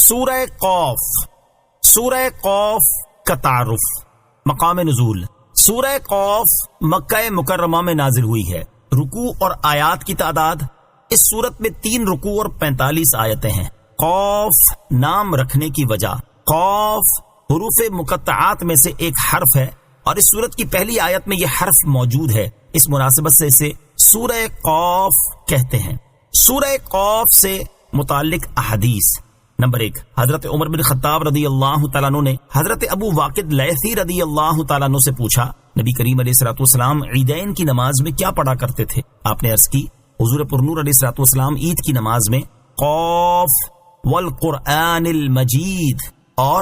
سورہ قاف. سورہ قاف کا تعارف. مقام نزول. سورہ قاف مکہ مکرمہ میں نازل ہوئی ہے. رکوع اور آیات کی تعداد. اس سورت میں 3 رکوع اور 45 آیتیں ہیں. قاف نام رکھنے کی وجہ. قاف حروف مقطعات میں سے ایک حرف ہے اور اس سورت کی پہلی آیت میں یہ حرف موجود ہے. اس مناسبت سے اسے سورہ قاف کہتے ہیں. سورہ قاف سے متعلق احادیث. نمبر 1، حضرت عمر بن خطاب رضی اللہ تعالیٰ عنہ نے حضرت ابو واقد لیثی رضی اللہ تعالیٰ عنہ سے پوچھا، نبی کریم علیہ الصلوۃ والسلام عیدین کی نماز میں کیا پڑھا کرتے تھے؟ آپ نے عرض کی، حضور پرنور علیہ الصلوۃ والسلام عید کی نماز میں قاف والقرآن المجید اور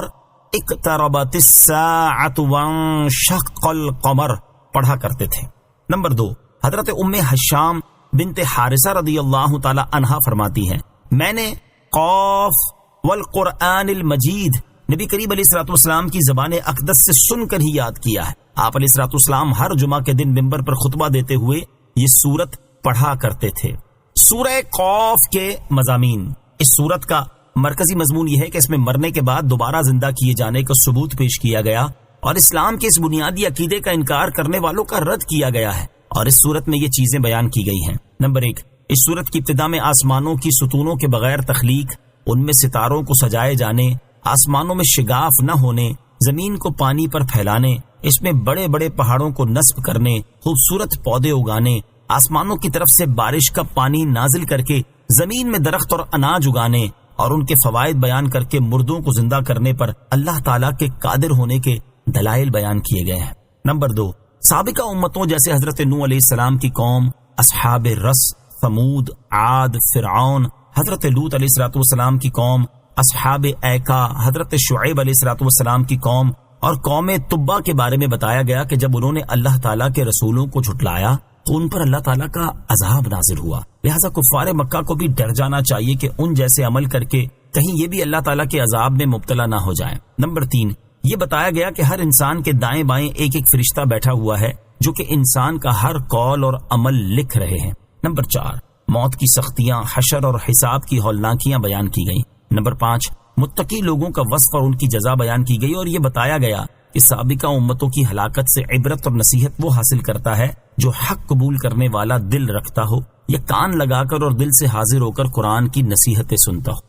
اقتربت الساعۃ وانشق القمر پڑھا کرتے تھے. نمبر 2، حضرت ام حشام بنت حارثہ رضی اللہ تعالی عنہا فرماتی ہیں، میں نے قاف والقرآن المجید نبی کریم علیہ الصلوۃ والسلام کی زبان اقدس سے سن کر ہی یاد کیا ہے. آپ علیہ الصلوۃ والسلام ہر جمعہ کے دن منبر پر خطبہ دیتے ہوئے یہ سورت پڑھا کرتے تھے. سورہ قاف کے مضامین. اس سورت کا مرکزی مضمون یہ ہے کہ اس میں مرنے کے بعد دوبارہ زندہ کیے جانے کا ثبوت پیش کیا گیا اور اسلام کے اس بنیادی عقیدے کا انکار کرنے والوں کا رد کیا گیا ہے، اور اس سورت میں یہ چیزیں بیان کی گئی ہیں. نمبر 1، اس سورت کی ابتدا میں آسمانوں کی ستونوں کے بغیر تخلیق، ان میں ستاروں کو سجائے جانے، آسمانوں میں شگاف نہ ہونے، زمین کو پانی پر پھیلانے، اس میں بڑے بڑے پہاڑوں کو نصب کرنے، خوبصورت پودے اگانے، آسمانوں کی طرف سے بارش کا پانی نازل کر کے زمین میں درخت اور اناج اگانے اور ان کے فوائد بیان کر کے مردوں کو زندہ کرنے پر اللہ تعالیٰ کے قادر ہونے کے دلائل بیان کیے گئے ہیں. نمبر 2، سابقہ امتوں جیسے حضرت نوح علیہ السلام کی قوم، اصحاب رس، ثمود، عاد، فرعون، حضرت لوط علیہ الصلوۃ والسلام کی قوم، اصحاب ایکا، حضرت شعیب علیہ الصلوۃ والسلام کی قوم اور قوم تبا کے بارے میں بتایا گیا کہ جب انہوں نے اللہ تعالیٰ کے رسولوں کو جھٹلایا تو ان پر اللہ تعالیٰ کا عذاب نازل ہوا. لہذا کفار مکہ کو بھی ڈر جانا چاہیے کہ ان جیسے عمل کر کے کہیں یہ بھی اللہ تعالیٰ کے عذاب میں مبتلا نہ ہو جائیں. نمبر 3، یہ بتایا گیا کہ ہر انسان کے دائیں بائیں ایک ایک فرشتہ بیٹھا ہوا ہے جو کہ انسان کا ہر قول اور عمل لکھ رہے ہیں. نمبر 4، موت کی سختیاں، حشر اور حساب کی ہولناکیاں بیان کی گئیں. نمبر 5، متقی لوگوں کا وصف اور ان کی جزا بیان کی گئی اور یہ بتایا گیا کہ سابقہ امتوں کی ہلاکت سے عبرت اور نصیحت وہ حاصل کرتا ہے جو حق قبول کرنے والا دل رکھتا ہو یا کان لگا کر اور دل سے حاضر ہو کر قرآن کی نصیحتیں سنتا ہو.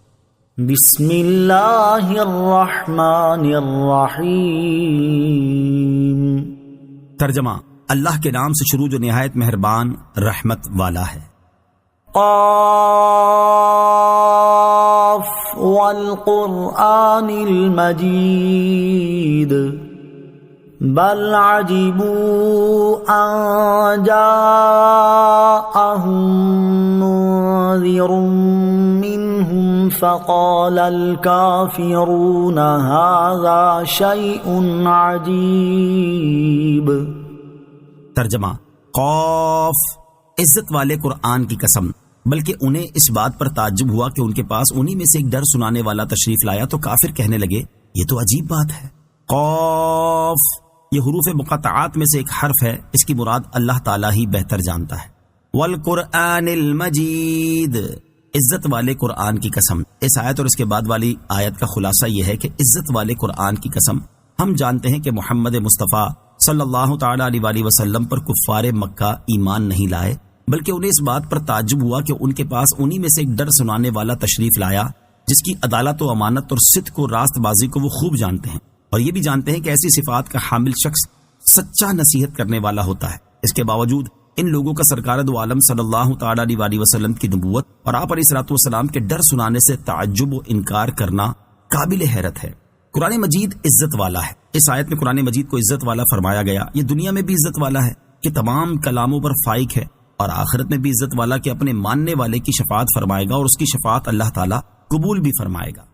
بسم اللہ الرحمن الرحیم. ترجمہ، اللہ کے نام سے شروع جو نہایت مہربان رحمت والا ہے. قاف والقرآن المجید بل عجبوا ان جاءهم منذر منهم فقال الكافرون هذا شيء عجیب. ترجمہ، قاف عزت والے قرآن کی قسم، بلکہ انہیں اس بات پر تعجب ہوا کہ ان کے پاس انہی میں سے ایک ڈر سنانے والا تشریف لایا تو کافر کہنے لگے یہ تو عجیب بات ہے. قاف یہ حروف مقطعات میں سے ایک حرف ہے، اس کی مراد اللہ تعالیٰ ہی بہتر جانتا ہے. والقرآن المجید عزت والے قرآن کی قسم. اس آیت اور اس کے بعد والی آیت کا خلاصہ یہ ہے کہ عزت والے قرآن کی قسم. ہم جانتے ہیں کہ محمد مصطفیٰ صلی اللہ تعالیٰ علیہ وآلہ وسلم پر کفار مکہ ایمان نہیں لائے، بلکہ انہیں اس بات پر تعجب ہوا کہ ان کے پاس انہی میں سے ایک ڈر سنانے والا تشریف لایا جس کی عدالت و امانت اور صدق و راست بازی کو وہ خوب جانتے ہیں، اور یہ بھی جانتے ہیں کہ ایسی صفات کا حامل شخص سچا نصیحت کرنے والا ہوتا ہے. اس کے باوجود ان لوگوں کا سرکار دو عالم صلی اللہ تعالیٰ علیہ وآلہ وسلم کی نبوت اور آپ علیہ الصلوۃ والسلام کے ڈر سنانے سے تعجب و انکار کرنا قابل حیرت ہے. قرآن مجید عزت والا ہے. اس آیت میں قرآن مجید کو عزت والا فرمایا گیا. یہ دنیا میں بھی عزت والا ہے کہ تمام کلاموں پر فائق ہے، اور آخرت میں بھی عزت والا کہ اپنے ماننے والے کی شفاعت فرمائے گا اور اس کی شفاعت اللہ تعالیٰ قبول بھی فرمائے گا.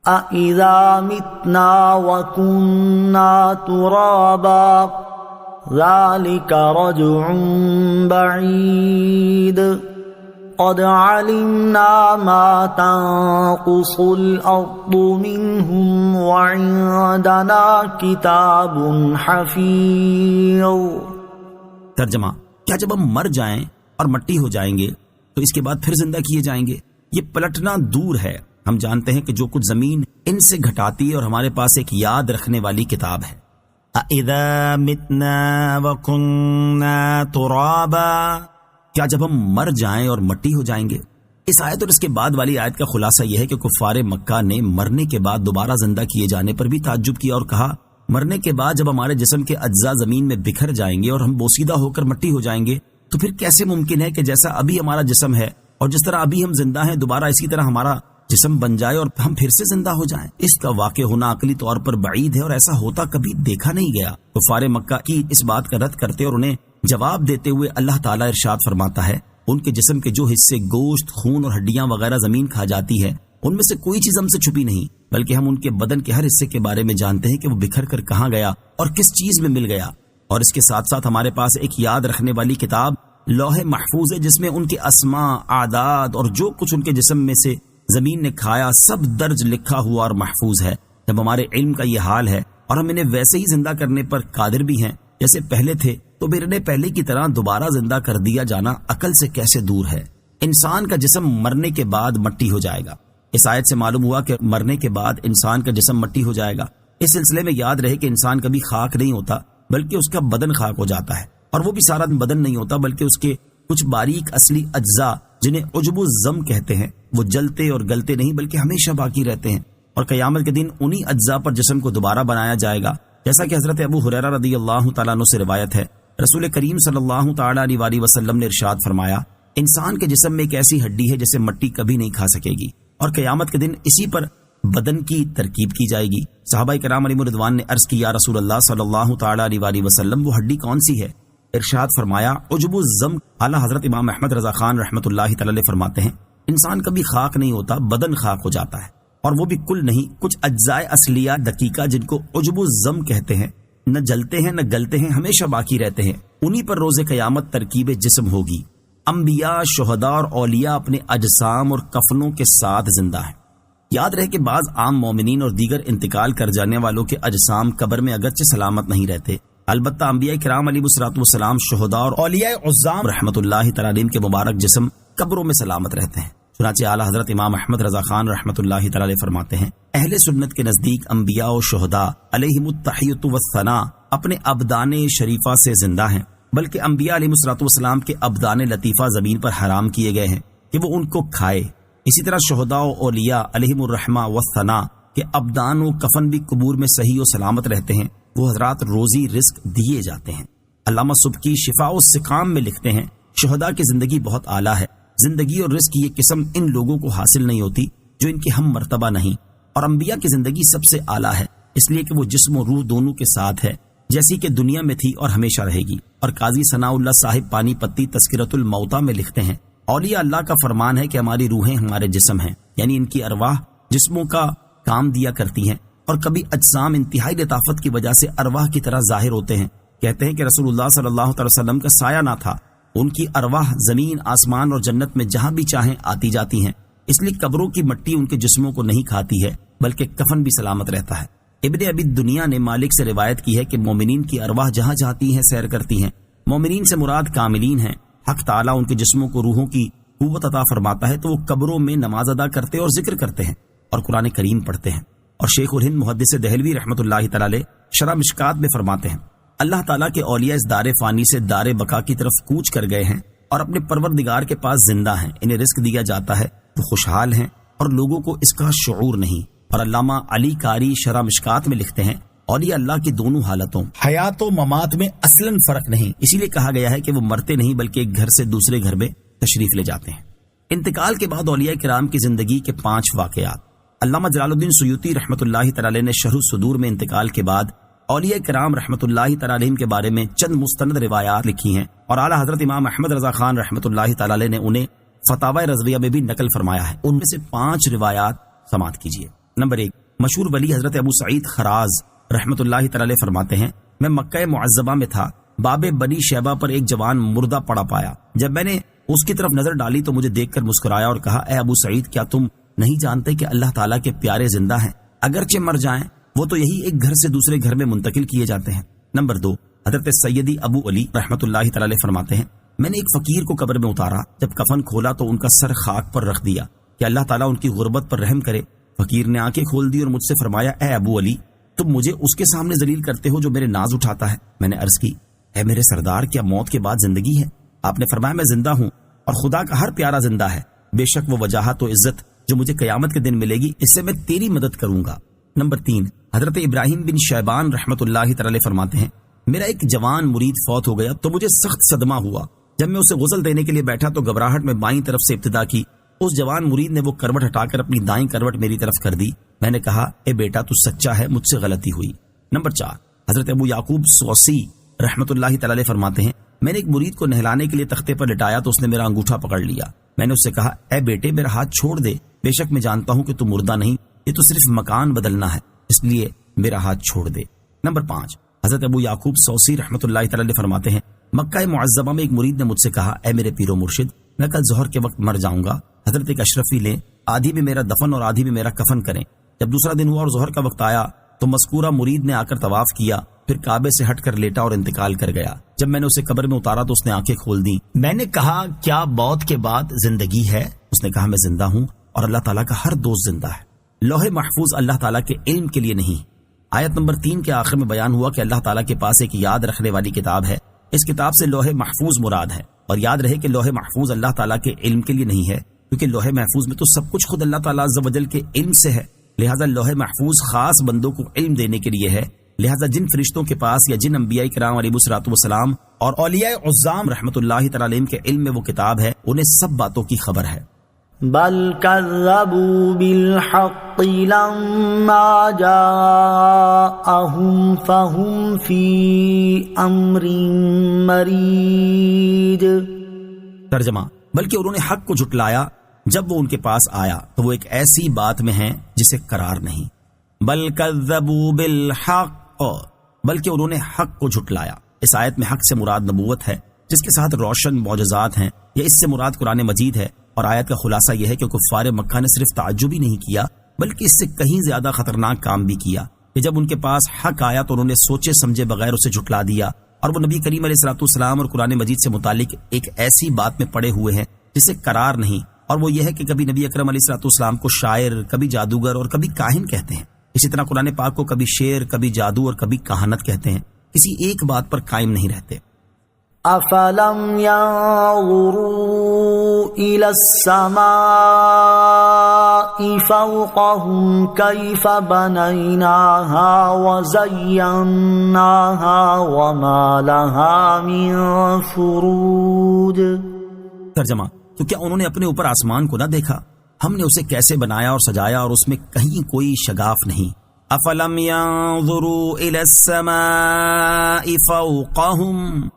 اَإِذَا مِتْنَا وَكُنَّا تُرَابًا ذَلِكَ رَجْعٌ بَعِيدٌ قَدْ عَلِمْنَا مَا تَنقُصُ الْأَرْضُ مِنْهُمْ وَعِندَنَا كِتَابٌ حَفِيظٌ. ترجمہ، کیا جب ہم مر جائیں اور مٹی ہو جائیں گے تو اس کے بعد پھر زندہ کیے جائیں گے؟ یہ پلٹنا دور ہے ہم جانتے ہیں کہ جو کچھ زمین ان سے گھٹاتی ہے اور ہمارے پاس ایک یاد رکھنے والی کتاب ہے. اَإِذَا مِتْنَا وَكُنَّا تُرَابًا، کیا جب ہم مر جائیں اور مٹی ہو جائیں گے؟ اس آیت اور اس کے بعد والی آیت کا خلاصہ یہ ہے کہ کفار مکہ نے مرنے کے بعد دوبارہ زندہ کیے جانے پر بھی تعجب کیا اور کہا مرنے کے بعد جب ہمارے جسم کے اجزاء زمین میں بکھر جائیں گے اور ہم بوسیدہ ہو کر مٹی ہو جائیں گے تو پھر کیسے ممکن ہے کہ جیسا ابھی ہمارا جسم ہے اور جس طرح ابھی ہم زندہ ہیں دوبارہ اسی طرح ہمارا جسم بن جائے اور ہم پھر سے زندہ ہو جائیں؟ اس کا واقع ہونا عقلی طور پر بعید ہے اور ایسا ہوتا کبھی دیکھا نہیں گیا. کفار مکہ کی اس بات کا رد کرتے اور انہیں جواب دیتے ہوئے اللہ تعالیٰ ارشاد فرماتا ہے ان کے جسم کے جو حصے گوشت، خون اور ہڈیاں وغیرہ زمین کھا جاتی ہے ان میں سے کوئی چیز ہم سے چھپی نہیں، بلکہ ہم ان کے بدن کے ہر حصے کے بارے میں جانتے ہیں کہ وہ بکھر کر کہاں گیا اور کس چیز میں مل گیا. اور اس کے ساتھ ساتھ ہمارے پاس ایک یاد رکھنے والی کتاب لوح محفوظ ہے جس میں ان کے اسماء، اعداد اور جو کچھ ان کے جسم میں سے زمین نے کھایا سب درج لکھا ہوا اور محفوظ ہے. جب ہمارے علم کا یہ حال ہے اور ہم انہیں ویسے ہی زندہ کرنے پر قادر بھی ہیں جیسے پہلے تھے تو پھر انہیں پہلے کی طرح دوبارہ زندہ کر دیا جانا عقل سے کیسے دور ہے؟ انسان کا جسم مرنے کے بعد مٹی ہو جائے گا. اس آیت سے معلوم ہوا کہ مرنے کے بعد انسان کا جسم مٹی ہو جائے گا. اس سلسلے میں یاد رہے کہ انسان کبھی خاک نہیں ہوتا بلکہ اس کا بدن خاک ہو جاتا ہے، اور وہ بھی سارا بدن نہیں ہوتا بلکہ اس کے کچھ باریک اصلی اجزاء جنہیں عجب الزم کہتے ہیں وہ جلتے اور گلتے نہیں بلکہ ہمیشہ باقی رہتے ہیں، اور قیامت کے دن انہی اجزاء پر جسم کو دوبارہ بنایا جائے گا. جیسا کہ حضرت ابو ہریرہ رضی اللہ تعالیٰ عنہ سے روایت ہے، رسول کریم صلی اللہ تعالیٰ علیہ وسلم نے ارشاد فرمایا انسان کے جسم میں ایک ایسی ہڈی ہے جسے مٹی کبھی نہیں کھا سکے گی، اور قیامت کے دن اسی پر بدن کی ترکیب کی جائے گی. صحابہ کرام علیہم رضوان نے عرض کیا رسول اللہ صلی اللہ تعالیٰ علیہ وسلم وہ ہڈی کون سی ہے؟ ارشاد فرمایا عجب الزم. اعلیٰ حضرت امام احمد رضا خان رحمۃ اللہ تعالی فرماتے ہیں انسان کبھی خاک نہیں ہوتا، بدن خاک ہو جاتا ہے، اور وہ بھی کل نہیں، کچھ اجزائے اصلیہ دقیقہ جن کو عجب الزم کہتے ہیں نہ جلتے ہیں نہ گلتے ہیں، ہمیشہ باقی رہتے ہیں، انہی پر روز قیامت ترکیب جسم ہوگی. انبیاء، شہداء اور اولیاء اپنے اجسام اور کفنوں کے ساتھ زندہ ہیں. یاد رہے کہ بعض عام مومنین اور دیگر انتقال کر جانے والوں کے اجسام قبر میں اگرچہ سلامت نہیں رہتے، البتہ انبیاء کرام علیہ الصلوۃ والسلام، شہداء اور اولیاء عظام رحمۃ اللہ تعالی علیہم کے مبارک جسم قبروں میں سلامت رہتے ہیں. چنانچہ اعلیٰ حضرت امام احمد رضا خان رحمۃ اللہ تعالی فرماتے ہیں اہل سنت کے نزدیک انبیاء و شہداء علیہم التحیۃ والثناء اپنے ابدان شریفہ سے زندہ ہیں، بلکہ انبیاء علیہ الصلوۃ والسلام کے ابدان لطیفہ زمین پر حرام کیے گئے ہیں کہ وہ ان کو کھائے. اسی طرح شہداء و اولیاء علیہم الرحمہ والثناء کے ابدان و کفن بھی قبور میں صحیح و سلامت رہتے ہیں، وہ حضرات روزی رزق دیے جاتے ہیں. علامہ سبکی شفاء السقام میں لکھتے ہیں شہداء کی زندگی بہت اعلیٰ ہے، زندگی اور رزق کی یہ قسم ان لوگوں کو حاصل نہیں ہوتی جو ان کے ہم مرتبہ نہیں، اور انبیاء کی زندگی سب سے اعلیٰ ہے اس لیے کہ وہ جسم و روح دونوں کے ساتھ ہے جیسی کہ دنیا میں تھی اور ہمیشہ رہے گی. اور قاضی ثناء اللہ صاحب پانی پتی تذکرۃ الموتیٰ میں لکھتے ہیں اولیاء اللہ کا فرمان ہے کہ ہماری روحیں ہمارے جسم ہیں، یعنی ان کی ارواح جسموں کا کام دیا کرتی ہیں، اور کبھی اجسام انتہائی لطافت کی وجہ سے ارواح کی طرح ظاہر ہوتے ہیں. کہتے ہیں کہ رسول اللہ صلی اللہ علیہ وسلم کا سایہ نہ تھا، ان کی ارواح زمین، آسمان اور جنت میں جہاں بھی چاہیں آتی جاتی ہیں، اس لیے قبروں کی مٹی ان کے جسموں کو نہیں کھاتی ہے بلکہ کفن بھی سلامت رہتا ہے. ابن ابی دنیا نے مالک سے روایت کی ہے کہ مومنین کی ارواح جہاں جاتی ہیں سیر کرتی ہیں. مومنین سے مراد کاملین ہیں. حق تعالیٰ ان کے جسموں کو روحوں کی قوت عطا فرماتا ہے تو وہ قبروں میں نماز ادا کرتے اور ذکر کرتے ہیں اور قرآن کریم پڑھتے ہیں. اور شیخ الہند محدث دہلوی رحمۃ اللہ تعالی شرح مشکات میں فرماتے ہیں اللہ تعالیٰ کے اولیاء اس دار فانی سے دار بقا کی طرف کوچ کر گئے ہیں اور اپنے پروردگار کے پاس زندہ ہیں. انہیں رزق دیا جاتا ہے تو خوشحال ہیں اور لوگوں کو اس کا شعور نہیں. اور علامہ علی قاری شرح مشکات میں لکھتے ہیں اولیاء اللہ کی دونوں حالتوں حیات و ممات میں اصلاً فرق نہیں، اسی لیے کہا گیا ہے کہ وہ مرتے نہیں بلکہ ایک گھر سے دوسرے گھر میں تشریف لے جاتے ہیں. انتقال کے بعد اولیاء کرام کی زندگی کے 5 واقعات. علامہ جلال الدین سیوطی رحمۃ اللہ تعالی نے شرح الصدور میں انتقال کے بعد اولیاء کرام رحمۃ اللہ تعالی علیہم کے بارے میں چند مستند روایات لکھی ہیں، اور اعلیٰ حضرت امام احمد رضا خان رحمۃ اللہ تعالی نے انہیں فتاوی رضویہ میں بھی نقل فرمایا ہے. ان میں سے 5 روایات سماعت کیجیے. نمبر 1، مشہور ولی حضرت ابو سعید خراز رحمۃ اللہ تعالی فرماتے ہیں میں مکہ معظمہ میں تھا، باب بنی شیبہ پر ایک جوان مردہ پڑا پایا. جب میں نے اس کی طرف نظر ڈالی تو مجھے دیکھ کر مسکرایا اور کہا اے ابو سعید کیا تم نہیں جانتے کہ اللہ تعالیٰ کے پیارے زندہ ہیں، اگرچہ مر جائیں وہ تو یہی ایک گھر سے دوسرے گھر میں منتقل کیے جاتے ہیں. نمبر 2، حضرت سیدی ابو علی رحمۃ اللہ تعالی فرماتے ہیں میں نے ایک فقیر کو قبر میں اتارا، جب کفن کھولا تو ان کا سر خاک پر رکھ دیا. کہ اللہ تعالیٰ ان کی غربت پر رحم کرے۔ فقیر نے آنکھیں کھول دی اور مجھ سے فرمایا، اے ابو علی، تم مجھے اس کے سامنے ذلیل کرتے ہو جو میرے ناز اٹھاتا ہے۔ میں نے عرض کی، اے میرے سردار، کیا موت کے بعد زندگی ہے؟ آپ نے فرمایا، میں زندہ ہوں اور خدا کا ہر پیارا زندہ ہے، بے شک وہ وجاہت و عزت جو مجھے قیامت کے دن ملے گی، اس سے میں تیری مدد کروں گا۔ نمبر 3، حضرت ابراہیم بن شیبان رحمۃ اللہ تعالی فرماتے ہیں، میرا ایک جوان مرید فوت ہو گیا تو مجھے سخت صدمہ ہوا۔ جب میں اسے غسل دینے کے لیے بیٹھا تو گھبراہٹ میں بائیں طرف سے ابتدا کی۔ اس جوان مرید نے وہ کروٹ ہٹا کر اپنی دائیں کروٹ میری طرف کر دی۔ میں نے کہا، اے بیٹا، تو سچا ہے، مجھ سے غلطی ہوئی۔ نمبر 4، حضرت ابو یعقوب سوسی رحمۃ اللہ تعالی فرماتے ہیں، میں نے ایک مرید کو نہلانے کے لیے تختے پر لٹایا تو اس نے میرا انگوٹھا پکڑ لیا۔ میں نے اس سے کہا، اے بیٹے، میرا ہاتھ چھوڑ دے، بے شک میں جانتا ہوں کہ تو مردہ نہیں، یہ تو صرف مکان بدلنا ہے، اس لیے میرا ہاتھ چھوڑ دے۔ نمبر 5، حضرت ابو یعقوب سوسی رحمۃ اللہ تعالی فرماتے ہیں، مکہ معظمہ میں ایک مرید نے مجھ سے کہا، اے میرے پیر و مرشد، میں کل ظہر کے وقت مر جاؤں گا، حضرت ایک اشرفی لیں، آدھی میں میرا دفن اور آدھی میں میرا کفن کریں۔ جب دوسرا دن ہوا اور ظہر کا وقت آیا تو مذکورہ مرید نے آ کر طواف کیا، پھر کعبے سے ہٹ کر لیٹا اور انتقال کر گیا۔ جب میں نے اسے قبر میں اتارا تو اس نے آنکھیں کھول دی۔ میں نے کہا، کیا موت کے بعد زندگی ہے؟ اس نے کہا، میں زندہ ہوں اور اللہ تعالیٰ کا ہر دوست زندہ ہے۔ لوح محفوظ اللہ تعالیٰ کے علم کے لیے نہیں۔ آیت نمبر 3 کے آخر میں بیان ہوا کہ اللہ تعالیٰ کے پاس ایک یاد رکھنے والی کتاب ہے۔ اس کتاب سے لوح محفوظ مراد ہے، اور یاد رہے کہ لوح محفوظ اللہ تعالیٰ کے علم کے لیے نہیں ہے، کیونکہ لوح محفوظ میں تو سب کچھ خود اللہ تعالیٰ عز و جل کے علم سے ہے، لہٰذا لوح محفوظ خاص بندوں کو علم دینے کے لیے ہے۔ لہٰذا جن فرشتوں کے پاس یا جن انبیاء کرام علیہ الصلوۃ والسلام اور اولیاء عظام رحمۃ اللہ تعالی علیہم کے علم میں وہ کتاب ہے، انہیں سب باتوں کی خبر ہے۔ بل كذبوا بالحق لما جاءهم فهم في امر مريج۔ ترجمہ، بلکہ انہوں نے حق کو جھٹلایا جب وہ ان کے پاس آیا تو وہ ایک ایسی بات میں ہیں جسے قرار نہیں۔ بل کذبوا بالحق، بلکہ انہوں نے حق کو جھٹلایا۔ اس آیت میں حق سے مراد نبوت ہے، جس کے ساتھ روشن معجزات ہیں، یا اس سے مراد قرآن مجید ہے۔ اور آیت کا خلاصہ یہ ہے کہ کفار مکہ نے صرف تعجب ہی نہیں کیا بلکہ اس سے کہیں زیادہ خطرناک کام بھی کیا کہ جب ان کے پاس حق آیا تو انہوں نے سوچے سمجھے بغیر اسے جھٹلا دیا، اور وہ نبی کریم علیہ الصلوۃ والسلام اور قرآن مجید سے متعلق ایک ایسی بات میں پڑے ہوئے ہیں جسے قرار نہیں، اور وہ یہ ہے کہ کبھی نبی اکرم علیہ الصلوۃ والسلام کو شاعر، کبھی جادوگر اور کبھی کاہن کہتے ہیں۔ اسی طرح قرآن پاک کو کبھی شعر، کبھی جادو اور کبھی کہانت کہتے ہیں، کسی ایک بات پر قائم نہیں رہتے۔ افلم ينظروا الى السماء فوقهم كيف بنيناها وزيناها وما لها من فروج۔ ترجمہ، تو کیا انہوں نے اپنے اوپر آسمان کو نہ دیکھا؟ ہم نے اسے کیسے بنایا اور سجایا اور اس میں کہیں کوئی شگاف نہیں۔ افلم ينظروا الى السماء فوقهم،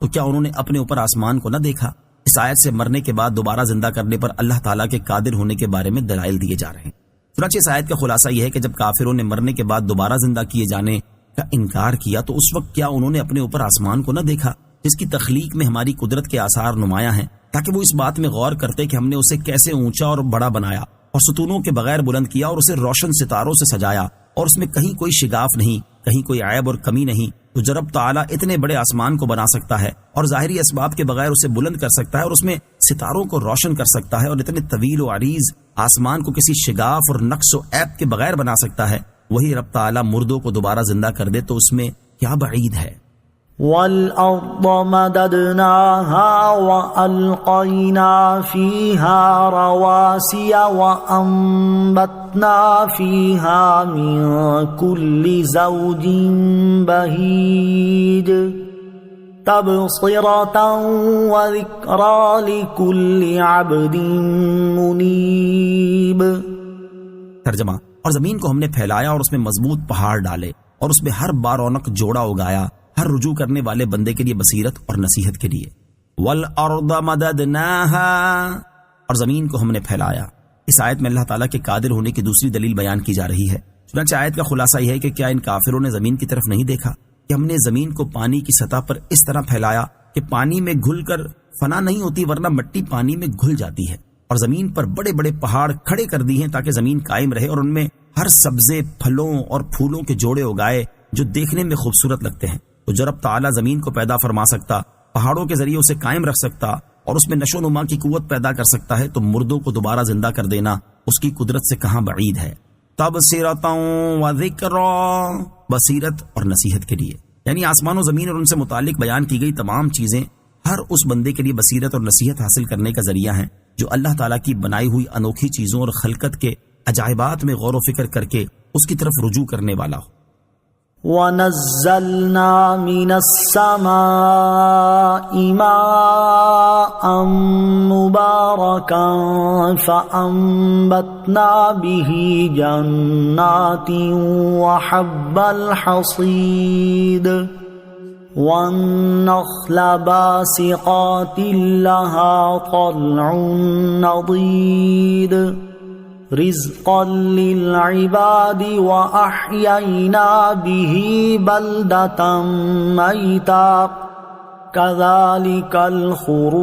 تو کیا انہوں نے اپنے اوپر آسمان کو نہ دیکھا؟ اس آیت سے مرنے کے بعد دوبارہ زندہ کرنے پر اللہ تعالیٰ کے قادر ہونے کے بارے میں دلائل دیے جا رہے ہیں۔ چنانچہ اس آیت کا خلاصہ یہ ہے کہ جب کافروں نے مرنے کے بعد دوبارہ زندہ کیے جانے کا انکار کیا تو اس وقت کیا انہوں نے اپنے اوپر آسمان کو نہ دیکھا جس کی تخلیق میں ہماری قدرت کے آثار نمایاں ہیں، تاکہ وہ اس بات میں غور کرتے کہ ہم نے اسے کیسے اونچا اور بڑا بنایا اور ستونوں کے بغیر بلند کیا اور اسے روشن ستاروں سے سجایا، اور اس میں کہیں کوئی شگاف نہیں، کہیں کوئی عیب اور کمی نہیں۔ تو جب رب تعالیٰ اتنے بڑے آسمان کو بنا سکتا ہے اور ظاہری اسباب کے بغیر اسے بلند کر سکتا ہے اور اس میں ستاروں کو روشن کر سکتا ہے، اور اتنے طویل و عریض آسمان کو کسی شگاف اور نقص و عیب کے بغیر بنا سکتا ہے، وہی رب تعالیٰ مردوں کو دوبارہ زندہ کر دے تو اس میں کیا بعید ہے۔ وَالْأَرْضَ مَدَدْنَاهَا وَأَلْقَيْنَا فِيهَا رَوَاسِيَ وَأَنبَتْنَا فِيهَا مِن كُلِّ زَوْجٍ بَهِيجٍ تَبْصِرَةً وَذِكْرَى لِكُلِّ عَبْدٍ مُنِيبٍ۔ ترجمہ، اور زمین کو ہم نے پھیلایا اور اس میں مضبوط پہاڑ ڈالے اور اس میں ہر بار رونق جوڑا اگایا، ہر رجوع کرنے والے بندے کے لیے بصیرت اور نصیحت کے لیے۔ وَالْأَرْضَ مَدَدْنَاهَا، اور زمین کو ہم نے پھیلایا۔ اس آیت میں اللہ تعالیٰ کے قادر ہونے کی دوسری دلیل بیان کی جا رہی ہے۔ چنانچہ آیت کا خلاصہ یہ ہے کہ کیا ان کافروں نے زمین کی طرف نہیں دیکھا کہ ہم نے زمین کو پانی کی سطح پر اس طرح پھیلایا کہ پانی میں گھل کر فنا نہیں ہوتی، ورنہ مٹی پانی میں گھل جاتی ہے، اور زمین پر بڑے بڑے پہاڑ کھڑے کر دی ہیں تاکہ زمین قائم رہے، اور ان میں ہر سبزے، پھلوں اور پھولوں کے جوڑے اگائے جو دیکھنے میں خوبصورت لگتے ہیں۔ تو جو رب تعالیٰ زمین کو پیدا فرما سکتا، پہاڑوں کے ذریعے اسے قائم رکھ سکتا اور اس میں نشو و نما کی قوت پیدا کر سکتا ہے تو مردوں کو دوبارہ زندہ کر دینا اس کی قدرت سے کہاں بعید ہے. تبصرۃ و ذکریٰ، بصیرت اور نصیحت کے لیے، یعنی آسمان و زمین اور ان سے متعلق بیان کی گئی تمام چیزیں ہر اس بندے کے لیے بصیرت اور نصیحت حاصل کرنے کا ذریعہ ہیں جو اللہ تعالیٰ کی بنائی ہوئی انوکھی چیزوں اور خلقت کے عجائبات میں غور و فکر کر کے اس کی طرف رجوع کرنے والا ہو. وَنَزَّلْنَا مِنَ السَّمَاءِ مَاءً مُبَارَكًا فَأَنبَتْنَا بِهِ جَنَّاتٍ وَحَبَّ الْحَصِيدِ وَالنَّخْلَ بَاسِقَاتٍ لَهَا طَلْعٌ نَضِيدٌ رزقا للعباد وأحيينا به بلدة ميتا كذلك الخروج.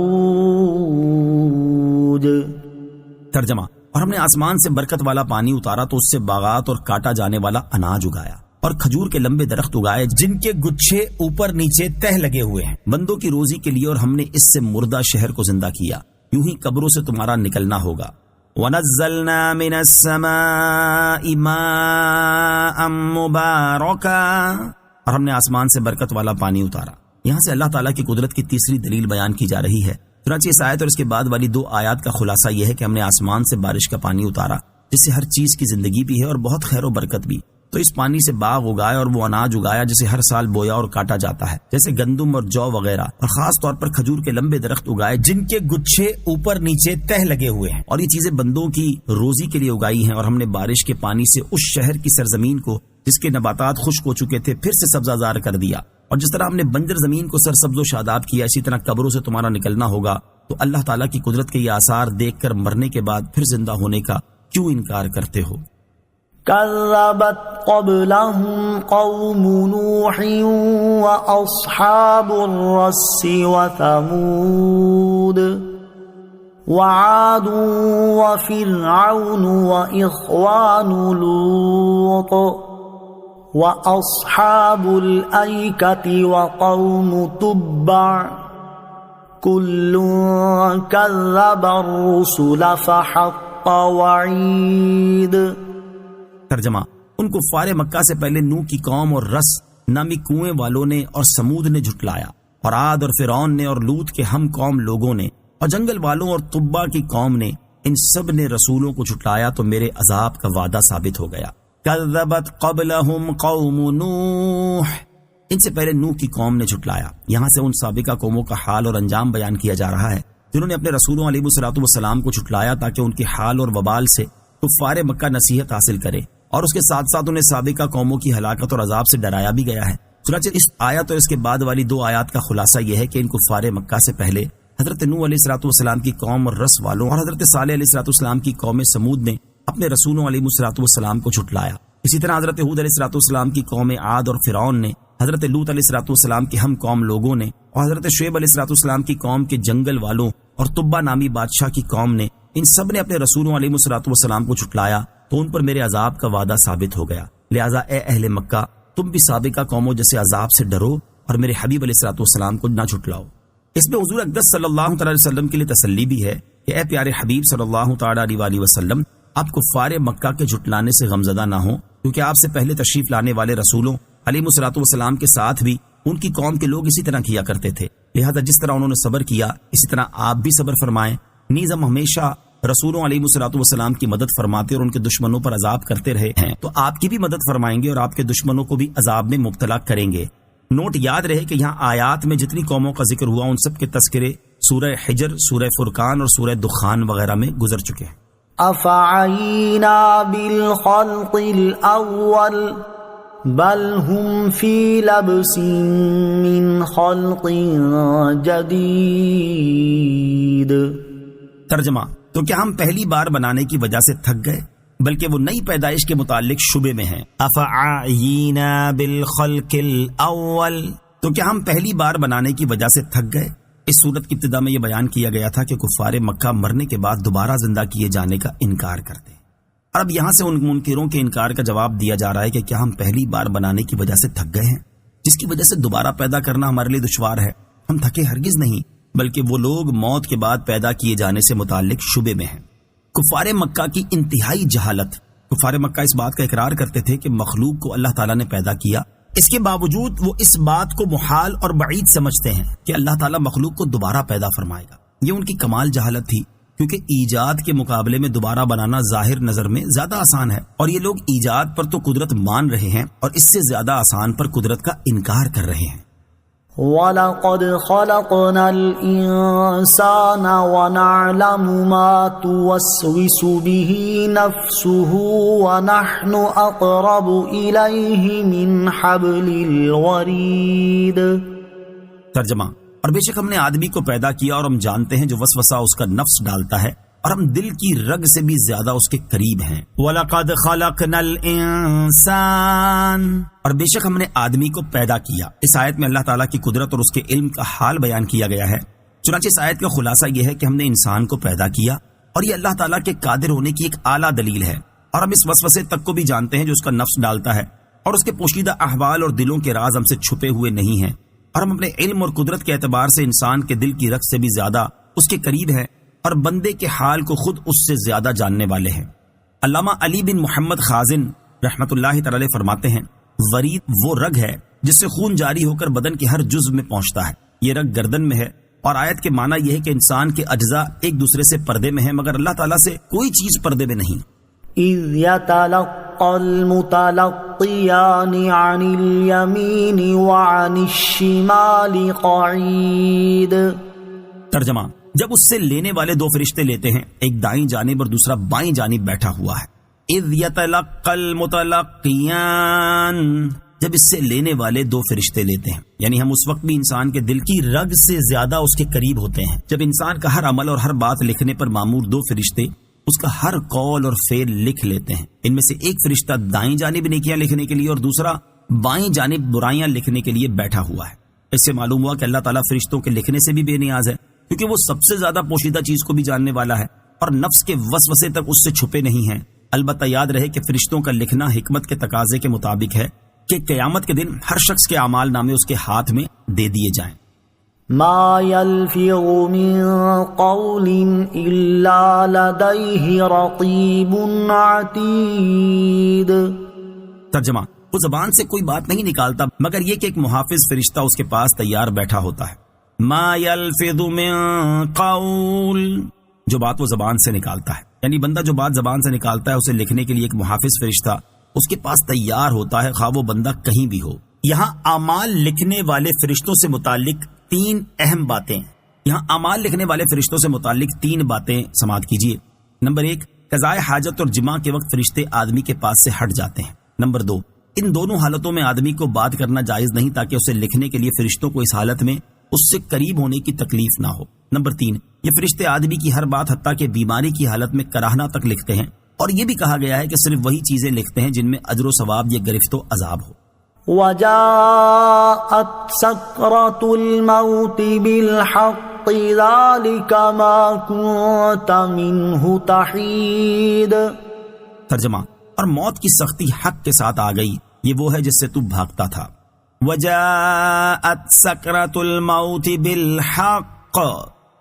ترجمہ، اور ہم نے آسمان سے برکت والا پانی اتارا تو اس سے باغات اور کاٹا جانے والا اناج اگایا اور کھجور کے لمبے درخت اگائے جن کے گچھے اوپر نیچے تہ لگے ہوئے ہیں بندوں کی روزی کے لیے، اور ہم نے اس سے مردہ شہر کو زندہ کیا. یوں ہی قبروں سے تمہارا نکلنا ہوگا. وَنَزَّلْنَا مِنَ السَّمَاءِ مَاءً مُبَارَكًا، اور ہم نے آسمان سے برکت والا پانی اتارا. یہاں سے اللہ تعالیٰ کی قدرت کی تیسری دلیل بیان کی جا رہی ہے. چنانچہ اس آیت اور اس کے بعد والی 2 آیات کا خلاصہ یہ ہے کہ ہم نے آسمان سے بارش کا پانی اتارا جس سے ہر چیز کی زندگی بھی ہے اور بہت خیر و برکت بھی. تو اس پانی سے باغ اگایا اور وہ اناج اگایا جسے ہر سال بویا اور کاٹا جاتا ہے، جیسے گندم اور جو وغیرہ، اور خاص طور پر کھجور کے لمبے درخت اگائے جن کے گچھے اوپر نیچے تہ لگے ہوئے ہیں. اور یہ چیزیں بندوں کی روزی کے لیے اگائی ہیں. اور ہم نے بارش کے پانی سے اس شہر کی سرزمین کو جس کے نباتات خشک ہو چکے تھے پھر سے سبزہ زار کر دیا. اور جس طرح ہم نے بنجر زمین کو سرسبز و شاداب کیا، اسی طرح قبروں سے تمہارا نکلنا ہوگا. تو اللہ تعالیٰ کی قدرت کے یہ آثار دیکھ کر مرنے کے بعد پھر زندہ ہونے کا کیوں انکار کرتے ہو؟ كذبت قبلهم قوم نوح وأصحاب الرس وثمود وعاد وفرعون وإخوان لوط وأصحاب الأيكة وقوم تبع كل كذب الرسل فحق وعيد. ترجمہ، ان کفار مکہ سے پہلے نوح کی قوم اور رس نامی کنویں والوں نے اور سمود نے جھٹلایا، اور عاد اور فرعون نے اور لوط کے ہم قوم لوگوں نے اور جنگل والوں اور تبع کی قوم نے، ان سب نے رسولوں کو جھٹلایا تو میرے عذاب کا وعدہ ثابت ہو گیا. کذبت قبلہم قوم نوح، ان سے پہلے نوح کی قوم نے جھٹلایا. یہاں سے ان سابقہ قوموں کا حال اور انجام بیان کیا جا رہا ہے جنہوں نے اپنے رسولوں علیہ الصلوۃ والسلام کو جھٹلایا تاکہ ان کے حال اور وبال سے کفار مکہ نصیحت حاصل کرے، اور اس کے ساتھ ساتھ انہیں سابقہ قوموں کی ہلاکت اور عذاب سے ڈرایا بھی گیا ہے. چنانچہ اس آیت اور اس کے بعد والی 2 آیات کا خلاصہ یہ ہے کہ ان کفار مکہ سے پہلے حضرت نوح علیہ الصلوۃ والسلام کی قوم اور رس والوں اور حضرت صالح علیہ الصلوۃ والسلام کی قوم سمود نے اپنے رسولوں علیہ الصلوۃ والسلام کو جھٹلایا. اسی طرح حضرت ہود علیہ الصلوۃ والسلام کی قوم عاد اور فرعون نے، حضرت لوط علیہ الصلوۃ والسلام کی ہم قوم لوگوں نے، اور حضرت شعیب علیہ الصلوۃ والسلام کی قوم کے جنگل والوں اور تبع نامی بادشاہ کی قوم نے، ان سب نے اپنے رسولوں علیہ الصلوۃ والسلام کو جھٹلایا تو ان پر میرے عذاب کا وعدہ ثابت ہو گیا. لہٰذا اے اہل مکہ، تم بھی سابقہ قوموں جیسے عذاب سے ڈرو اور میرے حبیب علیہ الصلوۃ والسلام کو نہ جھٹلاؤ. اس میں حضور اقدس صلی اللہ تعالی علیہ وسلم کے لیے تسلی بھی ہے کہ اے پیارے حبیب صلی اللہ تعالی علیہ وسلم، آپ کفار مکہ کے جھٹلانے سے غمزدہ نہ ہوں، کیونکہ آپ سے پہلے تشریف لانے والے رسولوں علیہ الصلوۃ والسلام کے ساتھ بھی ان کی قوم کے لوگ اسی طرح کیا کرتے تھے. لہذا جس طرح انہوں نے صبر کیا اسی طرح آپ بھی صبر فرمائیں. نیز ہم ہمیشہ رسولوں علیہ الصلوۃ والسلام کی مدد فرماتے اور ان کے دشمنوں پر عذاب کرتے رہے ہیں، تو آپ کی بھی مدد فرمائیں گے اور آپ کے دشمنوں کو بھی عذاب میں مبتلا کریں گے. نوٹ یاد رہے کہ یہاں آیات میں جتنی قوموں کا ذکر ہوا ان سب کے تذکرے سورہ حجر، سورہ فرقان اور سورہ دخان وغیرہ میں گزر چکے ہیں. افعینا بالخلق الاول بل هم فی لبس من خلق جدید. ترجمہ، تو کیا ہم پہلی بار بنانے کی وجہ سے تھک گئے، بلکہ وہ نئی پیدائش کے متعلق شبے میں ہیں. افعینا بالخلق الاول، تو کیا ہم پہلی بار بنانے کی وجہ سے تھک گئے. اس صورت کی ابتدا میں یہ بیان کیا گیا تھا کہ کفار مکہ مرنے کے بعد دوبارہ زندہ کیے جانے کا انکار کرتے ہیں، اور اب یہاں سے ان منکروں کے انکار کا جواب دیا جا رہا ہے کہ کیا ہم پہلی بار بنانے کی وجہ سے تھک گئے ہیں، جس کی وجہ سے دوبارہ پیدا کرنا ہمارے لیے دشوار ہے. ہم تھکے ہرگز نہیں، بلکہ وہ لوگ موت کے بعد پیدا کیے جانے سے متعلق شبے میں ہیں۔ کفار مکہ کی انتہائی جہالت۔ کفار مکہ اس بات کا اقرار کرتے تھے کہ مخلوق کو اللہ تعالیٰ نے پیدا کیا، اس کے باوجود وہ اس بات کو محال اور بعید سمجھتے ہیں کہ اللہ تعالیٰ مخلوق کو دوبارہ پیدا فرمائے گا۔ یہ ان کی کمال جہالت تھی، کیونکہ ایجاد کے مقابلے میں دوبارہ بنانا ظاہر نظر میں زیادہ آسان ہے، اور یہ لوگ ایجاد پر تو قدرت مان رہے ہیں اور اس سے زیادہ آسان پر قدرت کا انکار کر رہے ہیں۔ وَلَقَدْ خَلَقْنَا الْإِنسَانَ وَنَعْلَمُ مَا تُوَسْوِسُ بِهِ نَفْسُهُ وَنَحْنُ أَقْرَبُ إِلَيْهِ مِنْ حَبْلِ الْوَرِيدِ۔ ترجمہ، اور بے شک ہم نے آدمی کو پیدا کیا اور ہم جانتے ہیں جو وسوسہ اس کا نفس ڈالتا ہے، اور ہم دل کی رگ سے بھی زیادہ اس کے قریب ہیں۔ وَلَقَدْ خَلَقْنَا الْإِنسَانَ، اور بے شک ہم نے آدمی کو پیدا کیا۔ اس آیت میں اللہ تعالیٰ کی قدرت اور اس کے علم کا حال بیان کیا گیا ہے۔ چنانچہ اس آیت کا خلاصہ یہ ہے کہ ہم نے انسان کو پیدا کیا، اور یہ اللہ تعالیٰ کے قادر ہونے کی ایک اعلیٰ دلیل ہے، اور ہم اس وسوسے تک کو بھی جانتے ہیں جو اس کا نفس ڈالتا ہے، اور اس کے پوشیدہ احوال اور دلوں کے راز ہم سے چھپے ہوئے نہیں ہیں، اور ہم اپنے علم اور قدرت کے اعتبار سے انسان کے دل کی رگ سے بھی زیادہ اس کے قریب ہیں، اور بندے کے حال کو خود اس سے زیادہ جاننے والے ہیں۔ علامہ علی بن محمد خازن رحمت اللہ تعالی فرماتے ہیں، ورید وہ رگ ہے جس سے خون جاری ہو کر بدن کے ہر جزو میں پہنچتا ہے۔ یہ رگ گردن میں ہے، اور آیت کے معنی یہ ہے کہ انسان کے اجزاء ایک دوسرے سے پردے میں ہیں، مگر اللہ تعالیٰ سے کوئی چیز پردے میں نہیں۔ إِذْ يَتَلَقَّى الْمُتَلَقِّيَانِ عَنِ الْيَمِينِ وَعَنِ الشِّمَالِ قَعِيدٌ۔ ترجمہ، جب اس سے لینے والے دو فرشتے لیتے ہیں، ایک دائیں جانب اور دوسرا بائیں جانب بیٹھا ہوا ہے۔ اذ یتلقى المتلقیان، جب اس سے لینے والے دو فرشتے لیتے ہیں، یعنی ہم اس وقت بھی انسان کے دل کی رگ سے زیادہ اس کے قریب ہوتے ہیں جب انسان کا ہر عمل اور ہر بات لکھنے پر مامور دو فرشتے اس کا ہر قول اور فعل لکھ لیتے ہیں۔ ان میں سے ایک فرشتہ دائیں جانب نیکیاں لکھنے کے لیے اور دوسرا بائیں جانب برائیاں لکھنے کے لیے بیٹھا ہوا ہے۔ اس سے معلوم ہوا کہ اللہ تعالیٰ فرشتوں کے لکھنے سے بھی بے نیاز ہے، کیونکہ وہ سب سے زیادہ پوشیدہ چیز کو بھی جاننے والا ہے، اور نفس کے وسوسے تک اس سے چھپے نہیں ہیں۔ البتہ یاد رہے کہ فرشتوں کا لکھنا حکمت کے تقاضے کے مطابق ہے کہ قیامت کے دن ہر شخص کے اعمال نامے اس کے ہاتھ میں دے دیے جائیں۔ ما يلفظ من قول إلا لديه رقيب عتيد۔ ترجمہ، وہ زبان سے کوئی بات نہیں نکالتا مگر یہ کہ ایک محافظ فرشتہ اس کے پاس تیار بیٹھا ہوتا ہے۔ ما يلفظ من قول، جو بات وہ زبان سے نکالتا ہے، یعنی بندہ جو بات زبان سے نکالتا ہے اسے لکھنے کے لیے ایک محافظ فرشتہ اس کے پاس تیار ہوتا ہے، خواہ وہ بندہ کہیں بھی ہو۔ یہاں اعمال لکھنے والے فرشتوں سے متعلق تین اہم باتیں، یہاں اعمال لکھنے والے فرشتوں سے متعلق تین باتیں سماعت کیجیے۔ نمبر 1، قضائے حاجت اور جمع کے وقت فرشتے آدمی کے پاس سے ہٹ جاتے ہیں۔ نمبر 2، ان دونوں حالتوں میں آدمی کو بات کرنا جائز نہیں تاکہ اسے لکھنے کے لیے فرشتوں کو اس حالت میں اس سے قریب ہونے کی تکلیف نہ ہو۔ نمبر 3، یہ فرشتے آدمی کی ہر بات حتیٰ کہ بیماری کی حالت میں کراہنا تک لکھتے ہیں، اور یہ بھی کہا گیا ہے کہ صرف وہی چیزیں لکھتے ہیں جن میں اجر و ثواب یا گرفت و عذاب ہو۔ وَجَاءَتْ سَكْرَةُ الْمَوْتِ بِالْحَقِّ ذَلِكَ مَا كُنْتَ مِنْهُ تَحِيدُ۔ ترجمہ، اور موت کی سختی حق کے ساتھ آ گئی، یہ وہ ہے جس سے تو بھاگتا تھا۔ وجاءت سکرۃ الموت بالحق،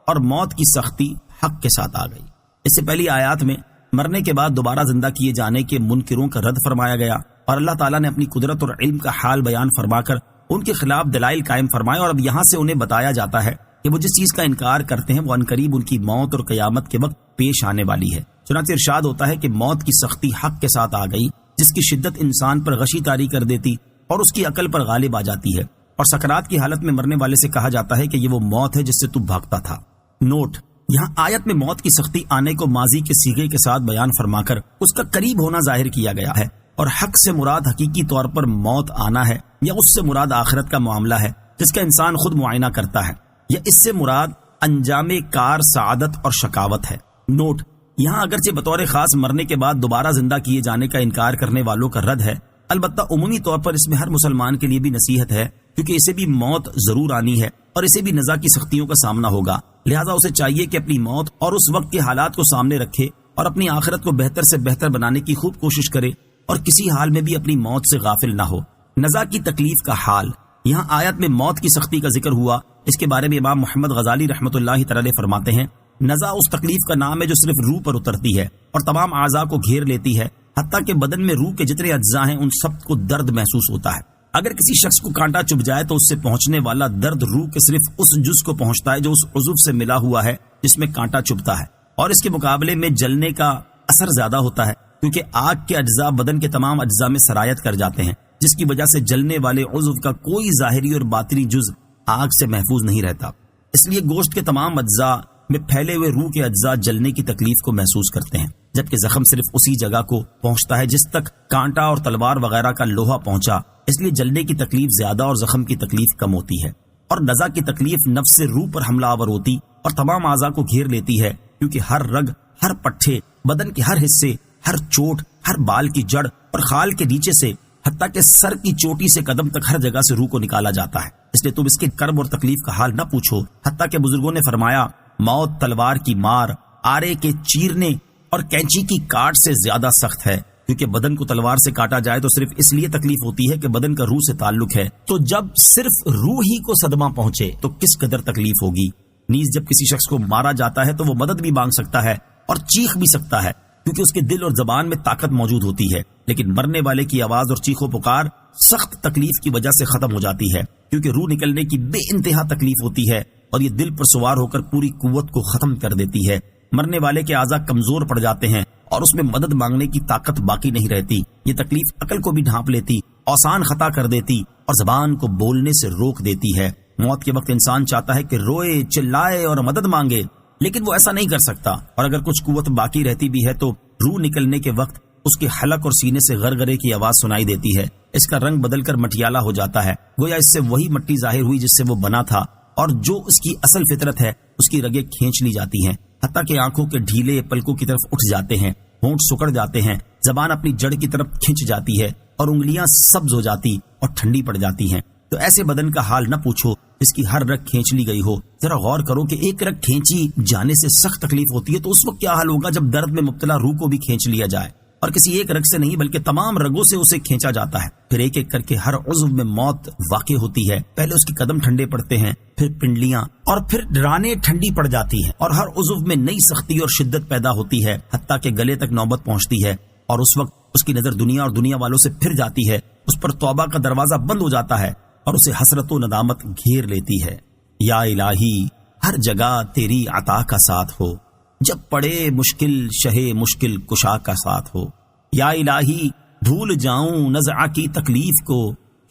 اور موت کی سختی حق کے ساتھ آ گئی۔ اس سے پہلی آیات میں مرنے کے بعد دوبارہ زندہ کیے جانے کے منکروں کا رد فرمایا گیا، اور اللہ تعالیٰ نے اپنی قدرت اور علم کا حال بیان فرما کر ان کے خلاف دلائل قائم فرمائے، اور اب یہاں سے انہیں بتایا جاتا ہے کہ وہ جس چیز کا انکار کرتے ہیں وہ عنقریب ان کی موت اور قیامت کے وقت پیش آنے والی ہے۔ چنانچہ ارشاد ہوتا ہے کہ موت کی سختی حق کے ساتھ آ گئی، جس کی شدت انسان پر غشی طاری کر دیتی اور اس کی عقل پر غالب آ جاتی ہے، اور سکرات کی حالت میں مرنے والے سے کہا جاتا ہے کہ یہ وہ موت ہے جس سے تو بھاگتا تھا۔ نوٹ، یہاں آیت میں موت کی سختی آنے کو ماضی کے صیغے کے ساتھ بیان فرما کر اس کا قریب ہونا ظاہر کیا گیا ہے، اور حق سے مراد حقیقی طور پر موت آنا ہے، یا اس سے مراد آخرت کا معاملہ ہے جس کا انسان خود معائنہ کرتا ہے، یا اس سے مراد انجام کار سعادت اور شقاوت ہے۔ نوٹ، یہاں اگرچہ بطور خاص مرنے کے بعد دوبارہ زندہ کیے جانے کا انکار کرنے والوں کا رد ہے، البتہ عمومی طور پر اس میں ہر مسلمان کے لیے بھی نصیحت ہے، کیونکہ اسے بھی موت ضرور آنی ہے اور اسے بھی نزا کی سختیوں کا سامنا ہوگا، لہذا اسے چاہیے کہ اپنی موت اور اس وقت کے حالات کو سامنے رکھے اور اپنی آخرت کو بہتر سے بہتر بنانے کی خوب کوشش کرے، اور کسی حال میں بھی اپنی موت سے غافل نہ ہو۔ نزا کی تکلیف کا حال، یہاں آیت میں موت کی سختی کا ذکر ہوا اس کے بارے میں امام محمد غزالی رحمۃ اللہ تعالی فرماتے ہیں، نزع اس تکلیف کا نام ہے جو صرف روح پر اترتی ہے اور تمام اعضاء کو گھیر لیتی ہے، حتیٰ کہ بدن میں روح کے جتنے اجزاء ہیں ان سب کو درد محسوس ہوتا ہے۔ اگر کسی شخص کو کانٹا چبھ جائے تو اس سے پہنچنے والا درد روح کے صرف اس جز کو پہنچتا ہے جو اس عضو سے ملا ہوا ہے جس میں کانٹا چبھتا ہے، اور اس کے مقابلے میں جلنے کا اثر زیادہ ہوتا ہے، کیونکہ آگ کے اجزاء بدن کے تمام اجزاء میں سرایت کر جاتے ہیں، جس کی وجہ سے جلنے والے عضو کا کوئی ظاہری اور باطنی جز آگ سے محفوظ نہیں رہتا۔ اس لیے گوشت کے تمام اجزاء میں پھیلے ہوئے روح کے اجزاء جلنے کی تکلیف کو محسوس کرتے ہیں، جبکہ زخم صرف اسی جگہ کو پہنچتا ہے جس تک کانٹا اور تلوار وغیرہ کا لوہا پہنچا، اس لیے جلنے کی تکلیف زیادہ اور زخم کی تکلیف کم ہوتی ہے۔ اور نزع کی تکلیف نفس روح پر حملہ آور ہوتی اور تمام اعضاء کو گھیر لیتی ہے، کیونکہ ہر رگ، ہر پٹھے، بدن کے ہر حصے، ہر چوٹ، ہر بال کی جڑ اور خال کے نیچے سے حتیٰ کہ سر کی چوٹی سے قدم تک ہر جگہ سے روح کو نکالا جاتا ہے۔ اس لیے تم اس کے کرب اور تکلیف کا حال نہ پوچھو، حتیٰ کہ بزرگوں نے فرمایا موت تلوار کی مار، آرے کے چیرنے اور کینچی کی کاٹ سے زیادہ سخت ہے، کیونکہ بدن کو تلوار سے کاٹا جائے تو صرف اس لیے تکلیف ہوتی ہے کہ بدن کا روح سے تعلق ہے، تو جب صرف روح ہی کو صدمہ پہنچے تو کس قدر تکلیف ہوگی۔ نیز جب کسی شخص کو مارا جاتا ہے تو وہ مدد بھی مانگ سکتا ہے اور چیخ بھی سکتا ہے، کیونکہ اس کے دل اور زبان میں طاقت موجود ہوتی ہے، لیکن مرنے والے کی آواز اور چیخ و پکار سخت تکلیف کی وجہ سے ختم ہو جاتی ہے، کیونکہ روح نکلنے کی بے انتہا تکلیف ہوتی ہے اور یہ دل پر سوار ہو کر پوری قوت کو ختم کر دیتی ہے۔ مرنے والے کے اعضاء کمزور پڑ جاتے ہیں اور اس میں مدد مانگنے کی طاقت باقی نہیں رہتی۔ یہ تکلیف عقل کو بھی ڈھانپ لیتی، اوسان خطا کر دیتی اور زبان کو بولنے سے روک دیتی ہے۔ موت کے وقت انسان چاہتا ہے کہ روئے، چلائے اور مدد مانگے، لیکن وہ ایسا نہیں کر سکتا، اور اگر کچھ قوت باقی رہتی بھی ہے تو روح نکلنے کے وقت اس کے حلق اور سینے سے غرغرے کی آواز سنائی دیتی ہے، اس کا رنگ بدل کر مٹیالہ ہو جاتا ہے، گویا اس سے وہی مٹی ظاہر ہوئی جس سے وہ بنا تھا، اور جو اس کی اصل فطرت ہے اس کی رگیں کھینچ لی جاتی ہیں، حتیٰ کہ آنکھوں کے ڈھیلے پلکوں کی طرف اٹھ جاتے ہیں، ہونٹ سکڑ جاتے ہیں، زبان اپنی جڑ کی طرف کھنچ جاتی ہے اور انگلیاں سبز ہو جاتی اور ٹھنڈی پڑ جاتی ہیں۔ تو ایسے بدن کا حال نہ پوچھو جس کی ہر رگ کھینچ لی گئی ہو۔ ذرا غور کرو کہ ایک رگ کھینچی جانے سے سخت تکلیف ہوتی ہے، تو اس وقت کیا حال ہوگا جب درد میں مبتلا روح کو بھی کھینچ لیا جائے، اور کسی ایک رگ سے نہیں بلکہ تمام رگوں سے اسے کھینچا جاتا ہے۔ پھر ایک ایک کر کے ہر عضو میں موت واقع ہوتی ہے، پہلے اس کے قدم ٹھنڈے پڑتے ہیں، پھر پنڈلیاں، اور پھر ڈرانے ٹھنڈی پڑ جاتی ہیں، اور ہر عضو میں نئی سختی اور شدت پیدا ہوتی ہے، حتیٰ کہ گلے تک نوبت پہنچتی ہے، اور اس وقت اس کی نظر دنیا اور دنیا والوں سے پھر جاتی ہے، اس پر توبہ کا دروازہ بند ہو جاتا ہے اور اسے حسرت و ندامت گھیر لیتی ہے۔ یا الہی، ہر جگہ تیری عطا کا ساتھ ہو، جب پڑے مشکل شہ مشکل کشا کا ساتھ ہو۔ یا الہی، بھول جاؤں نزع کی تکلیف کو،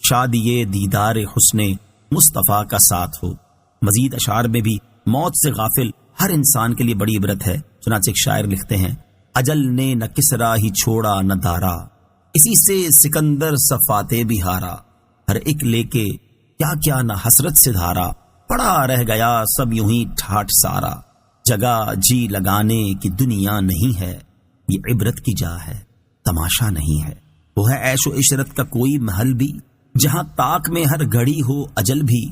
شادی دیدار حسن مصطفیٰ کا ساتھ ہو۔ مزید اشعار میں بھی موت سے غافل ہر انسان کے لیے بڑی عبرت ہے۔ چنانچہ ایک شاعر لکھتے ہیں، اجل نے نہ کسرا ہی چھوڑا نہ دارا، اسی سے سکندر صفاتے بھی ہارا، ہر ایک لے کے کیا کیا نہ حسرت سے دھارا، پڑا رہ گیا سب یوں ہی ٹھاٹ سارا، جگہ جی لگانے کی دنیا نہیں ہے، یہ عبرت کی جا ہے تماشا نہیں ہے۔ وہ ہے عیش و عشرت کا کوئی محل بھی، جہاں طاق میں ہر گھڑی ہو اجل بھی،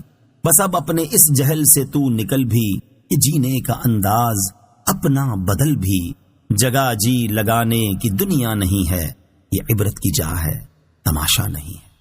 بس اب اپنے اس جہل سے تو نکل بھی، یہ جینے کا انداز اپنا بدل بھی، جگہ جی لگانے کی دنیا نہیں ہے، یہ عبرت کی جا ہے تماشا نہیں ہے۔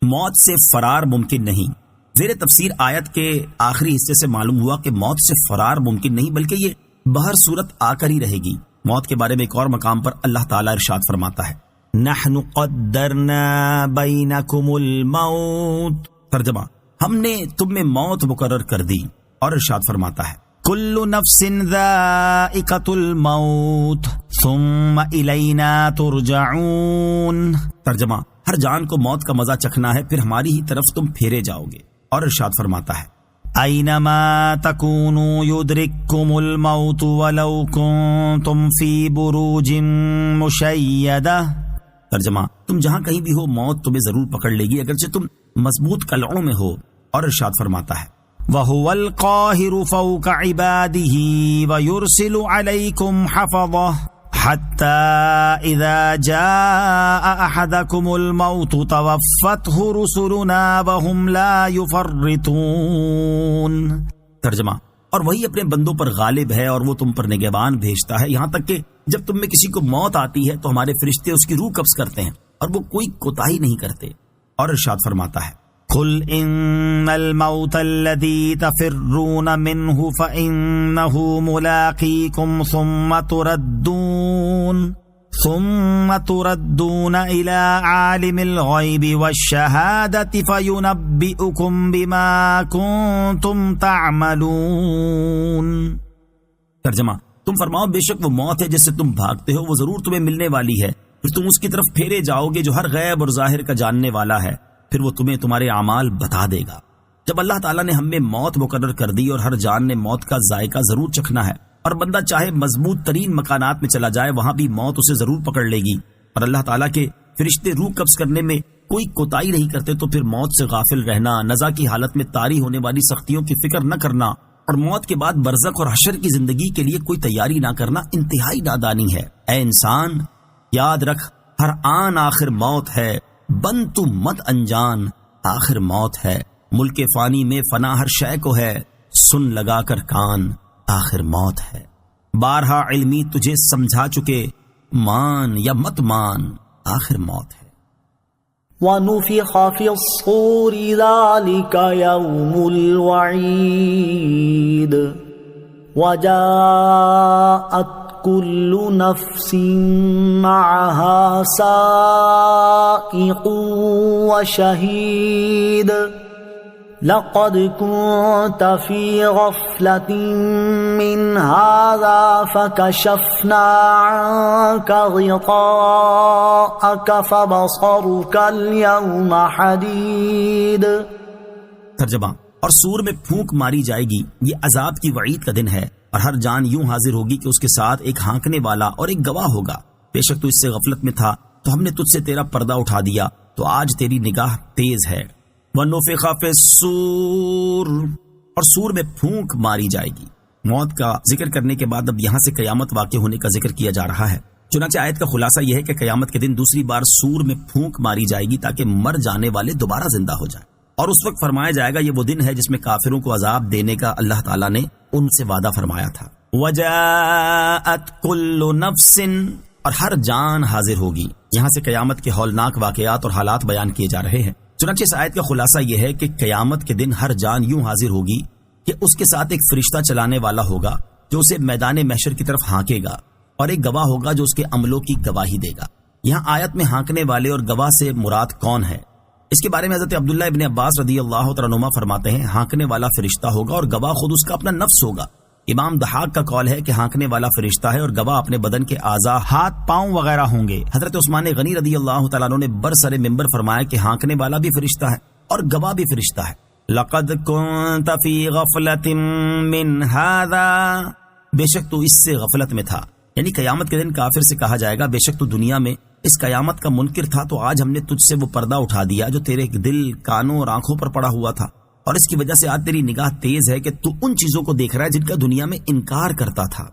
موت سے فرار ممکن نہیں۔ زیر تفسیر آیت کے آخری حصے سے معلوم ہوا کہ موت سے فرار ممکن نہیں، بلکہ یہ بہر صورت آ کر ہی رہے گی۔ موت کے بارے میں ایک اور مقام پر اللہ تعالیٰ ارشاد فرماتا ہے، نحن قدرنا بینکم الموت، ترجمہ، ہم نے تم میں موت مقرر کر دی، اور ارشاد فرماتا ہے، کل نفس ذائقۃ الموت ثم الینا ترجعون، ترجمہ، ہر جان کو موت کا مزہ چکھنا ہے، پھر ہماری ہی طرف تم پھیرے جاؤ گے، اور ارشاد فرماتا ہے، اینما تکونوا یدرککم الموت ولو کنتم فی بروج مشیدہ، ترجمہ، تم جہاں کہیں بھی ہو موت تمہیں ضرور پکڑ لے گی اگرچہ تم مضبوط قلعوں میں ہو، اور ارشاد فرماتا ہے، وَهُوَ الْقَاهِرُ فَوْقَ عِبَادِهِ وَيُرْسِلُ عَلَيْكُمْ حَفَظَةً حَتَّى إِذَا جَاءَ أَحَدَكُمُ الْمَوْتُ تَوَفَّتْهُ رُسُلُنَا وَهُمْ لَا يُفَرِّطُونَ، ترجمہ، اور وہی اپنے بندوں پر غالب ہے اور وہ تم پر نگہبان بھیجتا ہے، یہاں تک کہ جب تم میں کسی کو موت آتی ہے تو ہمارے فرشتے اس کی روح قبض کرتے ہیں اور وہ کوئی کوتاہی نہیں کرتے، اور ارشاد فرماتا ہے، قل ان الموت الذي تفرون منه فإنه ملاقيكم ثم تردون إلى عالم الغيب والشهادة فينبئكم بما كنتم تعملون۔ ترجمہ، تم فرماؤ بے شک وہ موت ہے جس سے تم بھاگتے ہو، وہ ضرور تمہیں ملنے والی ہے، پھر تم اس کی طرف پھیرے جاؤ گے جو ہر غیب اور ظاہر کا جاننے والا ہے، پھر وہ تمہیں تمہارے اعمال بتا دے گا۔ جب اللہ تعالیٰ نے ہم میں موت مقرر کر دی اور ہر جان نے موت کا ذائقہ ضرور چکھنا ہے، اور بندہ چاہے مضبوط ترین مکانات میں چلا جائے وہاں بھی موت اسے ضرور پکڑ لے گی، اور اللہ تعالیٰ کے فرشتے روح قبض کرنے میں کوئی کوتاہی نہیں کرتے، تو پھر موت سے غافل رہنا، نزا کی حالت میں طاری ہونے والی سختیوں کی فکر نہ کرنا اور موت کے بعد برزخ اور حشر کی زندگی کے لیے کوئی تیاری نہ کرنا انتہائی نادانی ہے۔ اے انسان، یاد رکھ ہر آن آخر موت ہے، بن تو مت انجان آخر موت ہے، ملک فانی میں فنا ہر شے کو ہے، سن لگا کر کان آخر موت ہے۔ بارہا علمی تجھے سمجھا چکے، مان یا مت مان آخر موت ہے۔ وَنُفِخَ فِي الصُّورِ ذَلِكَ يَوْمُ الْوَعِيدِ وَجَاءَتْ كُلُّ نَفْسٍ مَعَهَا سَائِقٌ وَشَهِيدٌ لَقَدْ كُنْتَ فِي غَفْلَةٍ مِّنْ هَذَا فَكَشَفْنَا عَنْكَ غِطَاءَكَ فَبَصَرُكَ الْيَوْمَ حَدِيدٌ۔ ترجمہ، اور سور میں پھونک ماری جائے گی، یہ عذاب کی وعید کا دن ہے، اور ہر جان یوں حاضر ہوگی کہ اس کے ساتھ ایک ہانکنے والا اور ایک گواہ ہوگا۔ بے شک تو اس سے غفلت میں تھا تو ہم نے تجھ سے تیرا پردہ اٹھا دیا، تو آج تیری نگاہ تیز ہے۔ وَنُفِخَ فِي الصُّورِ، اور سور میں پھونک ماری جائے گی۔ موت کا ذکر کرنے کے بعد اب یہاں سے قیامت واقع ہونے کا ذکر کیا جا رہا ہے۔ چنانچہ آیت کا خلاصہ یہ ہے کہ قیامت کے دن دوسری بار سور میں پھونک ماری جائے گی تاکہ مر جانے والے دوبارہ زندہ ہو جائیں، اور اس وقت فرمایا جائے گا یہ وہ دن ہے جس میں کافروں کو عذاب دینے کا اللہ تعالیٰ نے ان سے وعدہ فرمایا تھا۔ وَجَاءَتْ كُلُّ نَفْسٍ، اور ہر جان حاضر ہوگی۔ یہاں سے قیامت کے ہولناک واقعات اور حالات بیان کیے جا رہے ہیں۔ چنانچہ اس آیت کا خلاصہ یہ ہے کہ قیامت کے دن ہر جان یوں حاضر ہوگی کہ اس کے ساتھ ایک فرشتہ چلانے والا ہوگا جو اسے میدان محشر کی طرف ہانکے گا، اور ایک گواہ ہوگا جو اس کے عملوں کی گواہی دے گا۔ یہاں آیت میں ہانکنے والے اور گواہ سے مراد کون ہے؟ اس کے بارے میں حضرت عبداللہ ابن عباس رضی اللہ تعالیٰ عنہما فرماتے ہیں ہانکنے والا فرشتہ ہوگا اور گواہ خود اس کا اپنا نفس ہوگا۔ امام ضحاک کا قول ہے کہ ہانکنے والا فرشتہ ہے اور گواہ اپنے بدن کے اعضاء، ہاتھ، پاؤں وغیرہ ہوں گے۔ حضرت عثمان غنی رضی اللہ تعالیٰ عنہ نے برسر ممبر فرمایا کہ ہانکنے والا بھی فرشتہ ہے اور گواہ بھی فرشتہ ہے۔ لَقَدْ كُنْتَ فِي غَفْلَةٍ مِّنْ هَذَا، بے شک تو اس سے غفلت میں تھا، یعنی قیامت کے دن کافر سے کہا جائے گا بے شک تو دنیا میں اس قیامت کا منکر تھا، تو آج ہم نے تجھ سے وہ پردہ اٹھا دیا جو تیرے دل، کانوں اور آنکھوں پر پڑا ہوا تھا، اور اس کی وجہ سے آج تیری نگاہ تیز ہے کہ تو ان چیزوں کو دیکھ رہا ہے جن کا دنیا میں انکار کرتا تھا۔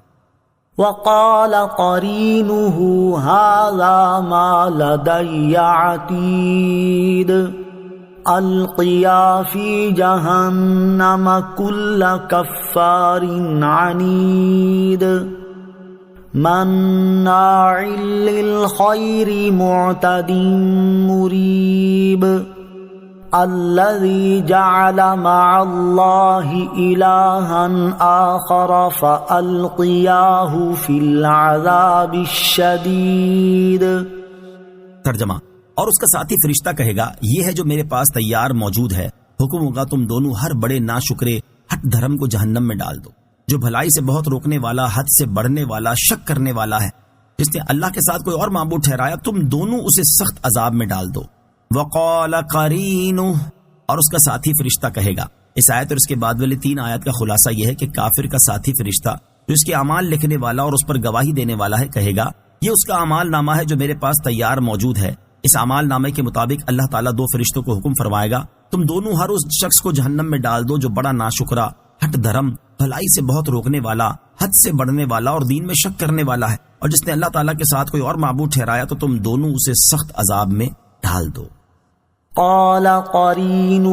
وقال قرینہ ھذا ما لدی عتید القیا فی جہنم کل کفار عنید مناع للخیر معتد مریب الذي جعل مع الله إلها آخر فألقياه في العذاب الشديد۔ ترجمہ، اور اس کا ساتھی فرشتہ کہے گا یہ ہے جو میرے پاس تیار موجود ہے، حکم ہوگا تم دونوں ہر بڑے ناشکرے ہٹ دھرم کو جہنم میں ڈال دو، جو بھلائی سے بہت روکنے والا، حد سے بڑھنے والا، شک کرنے والا ہے، جس نے اللہ کے ساتھ کوئی اور معبود ٹھہرایا، تم دونوں اسے سخت عذاب میں ڈال دو۔ وقال قرینہ، اور اس کا ساتھی فرشتہ کہے گا۔ اس آیت اور اس کے بعد والی 3 آیات کا خلاصہ یہ ہے کہ کافر کا ساتھی فرشتہ جو اس کے اعمال لکھنے والا اور اس پر گواہی دینے والا ہے کہے گا یہ اس کا اعمال نامہ ہے جو میرے پاس تیار موجود ہے۔ اس اعمال نامے کے مطابق اللہ تعالیٰ 2 فرشتوں کو حکم فرمائے گا تم دونوں ہر اس شخص کو جہنم میں ڈال دو جو بڑا ناشکرا، ہٹ دھرم، بھلائی سے بہت روکنے والا، حد سے بڑھنے والا اور دین میں شک کرنے والا ہے، اور جس نے اللہ تعالیٰ کے ساتھ کوئی اور معبود ٹھہرایا تو تم دونوں اسے سخت عذاب میں ڈال دو۔ قال قرینہ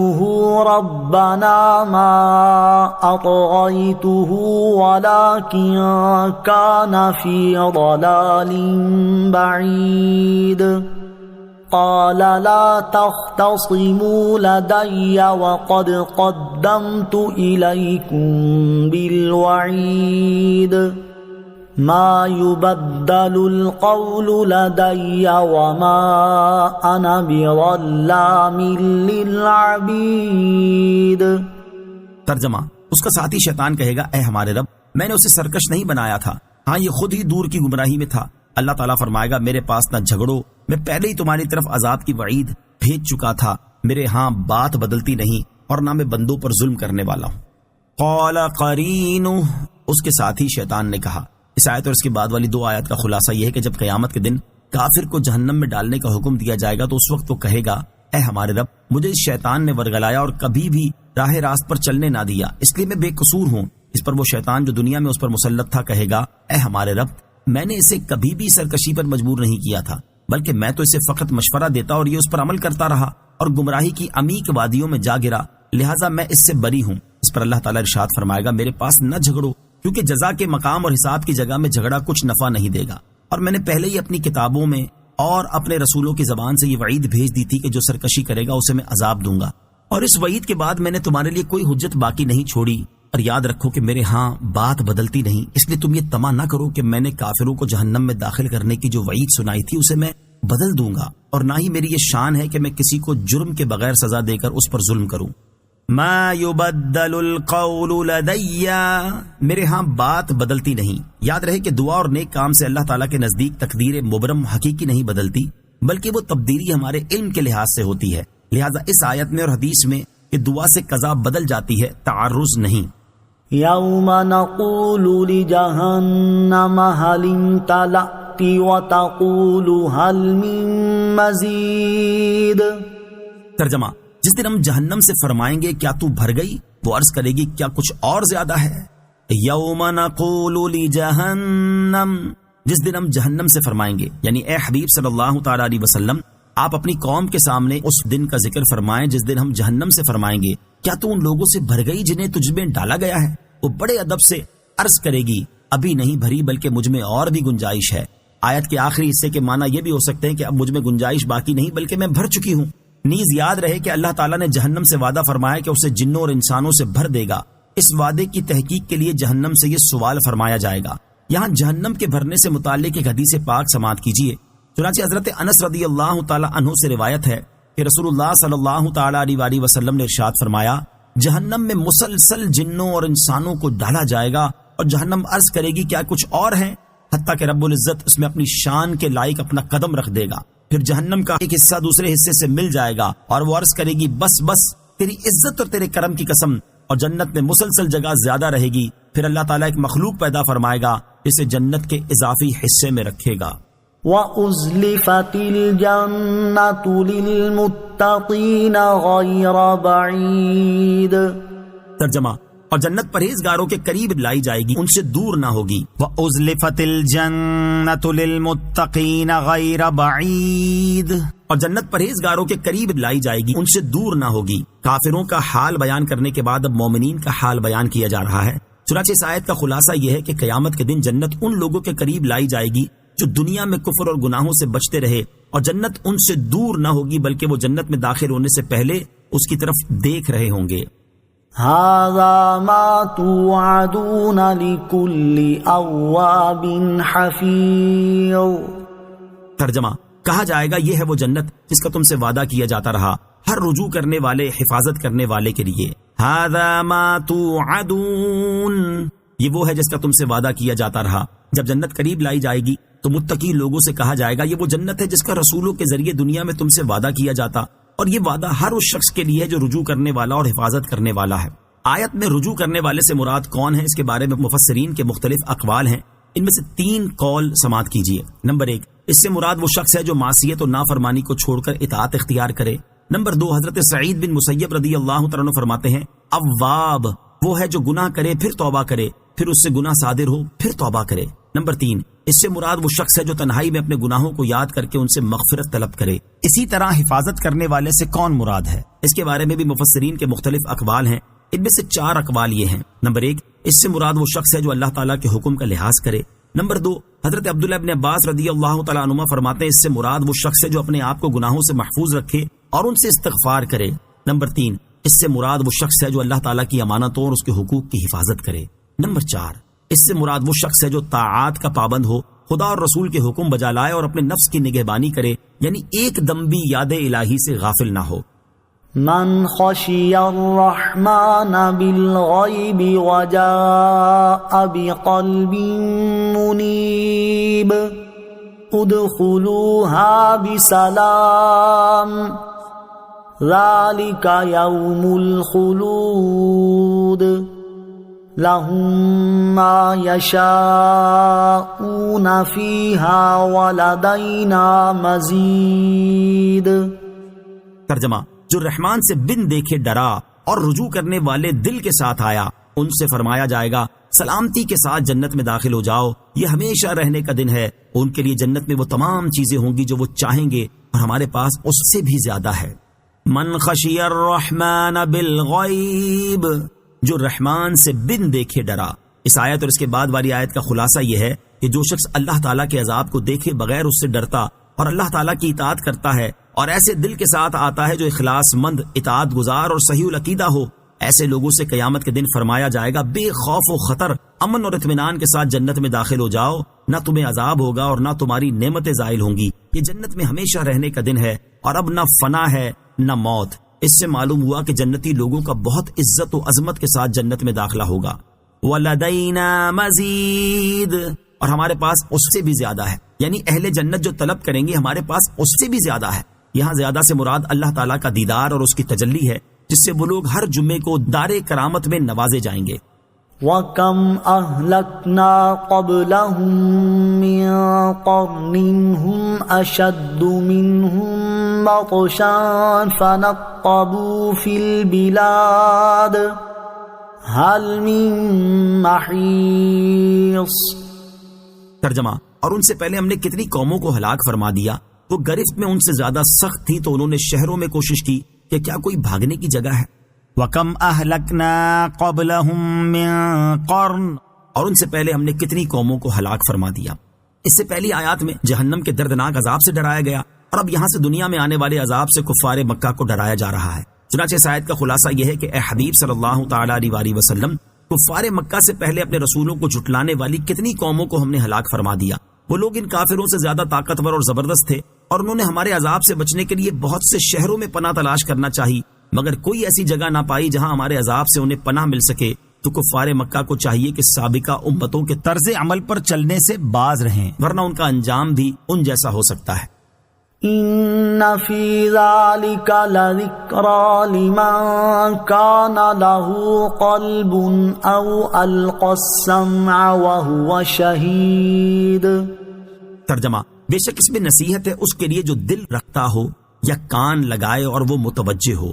ربنا ما اطغیتہ ولکن کان فی ضلال بعید قال لا تختصموا لدي وقد قدمت إليكم بالوعيد ما يبدل القول لدي وما أنا بظلام للعبيد. ترجمہ: اس کا ساتھی شیطان کہے گا، اے ہمارے رب، میں نے اسے سرکش نہیں بنایا تھا، ہاں یہ خود ہی دور کی گمراہی میں تھا. اللہ تعالیٰ فرمائے گا، میرے پاس نہ جھگڑو، میں پہلے ہی تمہاری طرف عذاب کی وعید بھیج چکا تھا، میرے ہاں بات بدلتی نہیں اور نہ میں بندوں پر ظلم کرنے والا ہوں. قال قرینہ، اس کے ساتھی شیطان نے کہا. اس آیت اور اس کے بعد والی 2 آیات کا خلاصہ یہ ہے کہ جب قیامت کے دن کافر کو جہنم میں ڈالنے کا حکم دیا جائے گا تو اس وقت وہ کہے گا، اے ہمارے رب، مجھے اس شیطان نے ورگلایا اور کبھی بھی راہ راست پر چلنے نہ دیا، اس لیے میں بے قصور ہوں. اس پر وہ شیطان جو دنیا میں اس پر مسلط تھا کہے گا، اے ہمارے رب، میں نے اسے کبھی بھی سرکشی پر مجبور نہیں کیا تھا، بلکہ میں تو اسے فقط مشورہ دیتا اور یہ اس پر عمل کرتا رہا اور گمراہی کی عمیق وادیوں میں جا گرا، لہٰذا میں اس سے بری ہوں. اس پر اللہ تعالیٰ ارشاد فرمائے گا، میرے پاس نہ جھگڑو، کیونکہ جزا کے مقام اور حساب کی جگہ میں جھگڑا کچھ نفع نہیں دے گا، اور میں نے پہلے ہی اپنی کتابوں میں اور اپنے رسولوں کی زبان سے یہ وعید بھیج دی تھی کہ جو سرکشی کرے گا اسے میں عذاب دوں گا، اور اس وعید کے بعد میں نے تمہارے لیے کوئی حجت باقی نہیں چھوڑی. اور یاد رکھو کہ میرے ہاں بات بدلتی نہیں، اس لیے تم یہ طمع نہ کرو کہ میں نے کافروں کو جہنم میں داخل کرنے کی جو وعید سنائی تھی اسے میں بدل دوں گا، اور نہ ہی میری یہ شان ہے کہ میں کسی کو جرم کے بغیر سزا دے کر اس پر ظلم کروں. ما يبدل القول لدي، میرے ہاں بات بدلتی نہیں. یاد رہے کہ دعا اور نیک کام سے اللہ تعالیٰ کے نزدیک تقدیر مبرم حقیقی نہیں بدلتی، بلکہ وہ تبدیلی ہمارے علم کے لحاظ سے ہوتی ہے. لہذا اس آیت میں اور حدیث میں کہ دعا سے قضا بدل جاتی ہے، تعرض نہیں. یوم نقول لجہنم هل امتلأت وتقول هل من مزید. ترجمہ: جس دن ہم جہنم سے فرمائیں گے کیا تو بھر گئی، وہ عرض کرے گی کیا کچھ اور زیادہ ہے. یوم نقول لجہنم، جس دن ہم جہنم سے فرمائیں گے، یعنی اے حبیب صلی اللہ تعالی علیہ وسلم، آپ اپنی قوم کے سامنے اس دن کا ذکر فرمائیں جس دن ہم جہنم سے فرمائیں گے کیا تو ان لوگوں سے بھر گئی جنہیں تجھ میں ڈالا گیا ہے. وہ بڑے ادب سے عرض کرے گی ابھی نہیں بھری، بلکہ مجھ میں اور بھی گنجائش ہے. آیت کے آخری حصے کے معنی یہ بھی ہو سکتے ہیں کہ اب مجھ میں گنجائش باقی نہیں بلکہ میں بھر چکی ہوں. نیز یاد رہے کہ اللہ تعالیٰ نے جہنم سے وعدہ فرمایا کہ اسے جنوں اور انسانوں سے بھر دے گا. اس وعدے کی تحقیق کے لیے جہنم سے یہ سوال فرمایا جائے گا. یہاں جہنم کے بھرنے سے متعلق ایک حدیث پاک سماعت کیجیے. چنانچہ حضرت انس رضی اللہ تعالی عنہ سے روایت ہے کہ رسول اللہ صلی اللہ تعالی علیہ وسلم نے ارشاد فرمایا، جہنم میں مسلسل جنوں اور انسانوں کو ڈالا جائے گا اور جہنم عرض کرے گی کیا کچھ اور ہیں، حتیٰ کہ رب العزت اس میں اپنی شان کے لائق اپنا قدم رکھ دے گا. پھر جہنم کا ایک حصہ دوسرے حصے سے مل جائے گا اور وہ عرض کرے گی بس بس تیری عزت اور تیرے کرم کی قسم، اور جنت میں مسلسل جگہ زیادہ رہے گی. پھر اللہ تعالیٰ ایک مخلوق پیدا فرمائے گا جسے جنت کے اضافی حصے میں رکھے گا. وَأُزْلِفَتِ الْجَنَّةُ لِلْمُتَّقِينَ غَيْرَ بَعِيدٍ. ترجمہ: اور جنت پرہیزگاروں کے قریب لائی جائے گی، ان سے دور نہ ہوگی. وَأُزْلِفَتِ الْجَنَّةُ لِلْمُتَّقِينَ غَيْرَ بَعِيدٍ، اور جنت پرہیزگاروں کے قریب لائی جائے گی، ان سے دور نہ ہوگی. کافروں کا حال بیان کرنے کے بعد اب مومنین کا حال بیان کیا جا رہا ہے. چنانچہ اس آیت کا خلاصہ یہ ہے کہ قیامت کے دن جنت ان لوگوں کے قریب لائی جائے گی جو دنیا میں کفر اور گناہوں سے بچتے رہے، اور جنت ان سے دور نہ ہوگی بلکہ وہ جنت میں داخل ہونے سے پہلے اس کی طرف دیکھ رہے ہوں گے. هذا ما توعدون لكل اواب حفیظ. ترجمہ: کہا جائے گا یہ ہے وہ جنت جس کا تم سے وعدہ کیا جاتا رہا ہر رجوع کرنے والے، حفاظت کرنے والے کے لیے. هذا ما توعدون، یہ وہ ہے جس کا تم سے وعدہ کیا جاتا رہا. جب جنت قریب لائی جائے گی تو متقی لوگوں سے کہا جائے گا یہ وہ جنت ہے جس کا رسولوں کے ذریعے دنیا میں تم سے وعدہ کیا جاتا، اور یہ وعدہ ہر اس شخص کے لیے ہے جو رجوع کرنے والا اور حفاظت کرنے والا ہے. آیت میں رجوع کرنے والے سے مراد کون ہے، اس کے بارے میں مفسرین کے مختلف اقوال ہیں. ان میں سے 3 قول سماعت کیجیے. نمبر 1، اس سے مراد وہ شخص ہے جو معصیت اور نافرمانی کو چھوڑ کر اطاعت اختیار کرے. نمبر 2، حضرت سعید بن مسیب رضی اللہ تعالیٰ عنہ فرماتے ہیں اواب وہ ہے جو گناہ کرے پھر توبہ کرے، پھر اس سے گناہ صادر ہو پھر توبہ کرے. نمبر 3، اس سے مراد وہ شخص ہے جو تنہائی میں اپنے گناہوں کو یاد کر کے ان سے مغفرت طلب کرے. اسی طرح حفاظت کرنے والے سے کون مراد ہے، اس کے بارے میں بھی مفسرین کے مختلف اقوال ہیں. ان میں سے 4 اقوال یہ ہیں. نمبر 1، اس سے مراد وہ شخص ہے جو اللہ تعالیٰ کے حکم کا لحاظ کرے. نمبر 2، حضرت عبداللہ ابن عباس رضی اللہ تعالیٰ عنہما فرماتے ہیں اس سے مراد وہ شخص ہے جو اپنے آپ کو گناہوں سے محفوظ رکھے اور ان سے استغفار کرے۔ نمبر 3، اس سے مراد وہ شخص ہے جو اللہ تعالیٰ کی امانتوں اور اس کے حقوق کی حفاظت کرے۔ نمبر 4، اس سے مراد وہ شخص ہے جو طاعات کا پابند ہو، خدا اور رسول کے حکم بجا لائے اور اپنے نفس کی نگہبانی کرے، یعنی ایک دم بھی یاد الہی سے غافل نہ ہو۔ من خشی الرحمن بالغیب وجاء بقلب منیب ادخلوها بسلام ذلك یوم الخلود لهم ما يشاءون فيها ولدينا مزید۔ ترجمہ، جو رحمان سے بن دیکھے ڈرا اور رجوع کرنے والے دل کے ساتھ آیا، ان سے فرمایا جائے گا سلامتی کے ساتھ جنت میں داخل ہو جاؤ، یہ ہمیشہ رہنے کا دن ہے، ان کے لیے جنت میں وہ تمام چیزیں ہوں گی جو وہ چاہیں گے اور ہمارے پاس اس سے بھی زیادہ ہے۔ من خشی الرحمن بالغیب، جو رحمان سے بن دیکھے ڈرا۔ اس آیت اور اس کے بعد والی آیت کا خلاصہ یہ ہے کہ جو شخص اللہ تعالیٰ کے عذاب کو دیکھے بغیر اس سے ڈرتا اور اللہ تعالیٰ کی اطاعت کرتا ہے اور ایسے دل کے ساتھ آتا ہے جو اخلاص مند، اطاعت گزار اور صحیح العقیدہ ہو، ایسے لوگوں سے قیامت کے دن فرمایا جائے گا بے خوف و خطر، امن اور اطمینان کے ساتھ جنت میں داخل ہو جاؤ، نہ تمہیں عذاب ہوگا اور نہ تمہاری نعمتیں زائل ہوں گی، یہ جنت میں ہمیشہ رہنے کا دن ہے اور اب نہ فنا ہے نہ موت۔ اس سے معلوم ہوا کہ جنتی لوگوں کا بہت عزت و عظمت کے ساتھ جنت میں داخلہ ہوگا۔ وَلَدَيْنَا مَزِيدٌ، اور ہمارے پاس اس سے بھی زیادہ ہے، یعنی اہل جنت جو طلب کریں گے ہمارے پاس اس سے بھی زیادہ ہے۔ یہاں زیادہ سے مراد اللہ تعالیٰ کا دیدار اور اس کی تجلی ہے، جس سے وہ لوگ ہر جمعے کو دار کرامت میں نوازے جائیں گے۔ وَكَمْ أَهْلَكْنَا قَبْلَهُمْ مِنْ قَرْنٍ هُمْ أَشَدُّ مِنْهُمْ بَطْشًا فَنَقَّبُوا فِي الْبِلَادِ هَلْ مِنْ مَحِيصٍ۔ ترجمہ، اور ان سے پہلے ہم نے کتنی قوموں کو ہلاک فرما دیا، وہ گرفت میں ان سے زیادہ سخت تھی تو انہوں نے شہروں میں کوشش کی کہ کیا کوئی بھاگنے کی جگہ ہے۔ وَكَمْ أَهْلَكْنَا قَبْلَهُمْ مِنْ قَرْنٍ، اور ان سے پہلے ہم نے کتنی قوموں کو ہلاک فرما دیا۔ اس سے پہلی آیات میں جہنم کے دردناک عذاب سے ڈرایا گیا اور اب یہاں سے دنیا میں آنے والے عذاب سے کفار مکہ کو ڈرایا جا رہا ہے۔ چنانچہ اس آیت کا خلاصہ یہ ہے کہ اے حبیب صلی اللہ تعالیٰ علیہ وسلم، کفار مکہ سے پہلے اپنے رسولوں کو جھٹلانے والی کتنی قوموں کو ہم نے ہلاک فرما دیا۔ وہ لوگ ان کافروں سے زیادہ طاقتور اور زبردست تھے اور انہوں نے ہمارے عذاب سے بچنے کے لیے بہت سے شہروں میں پناہ تلاش کرنا چاہی، مگر کوئی ایسی جگہ نہ پائی جہاں ہمارے عذاب سے انہیں پناہ مل سکے۔ تو کفار مکہ کو چاہیے کہ سابقہ امتوں کے طرز عمل پر چلنے سے باز رہیں، ورنہ ان کا انجام بھی ان جیسا ہو سکتا ہے۔ ان فی ذلک لذکری لمن کان له قلب او القى السمع وهو شہید۔ ترجمہ، بے شک اس میں نصیحت ہے اس کے لیے جو دل رکھتا ہو یا کان لگائے اور وہ متوجہ ہو۔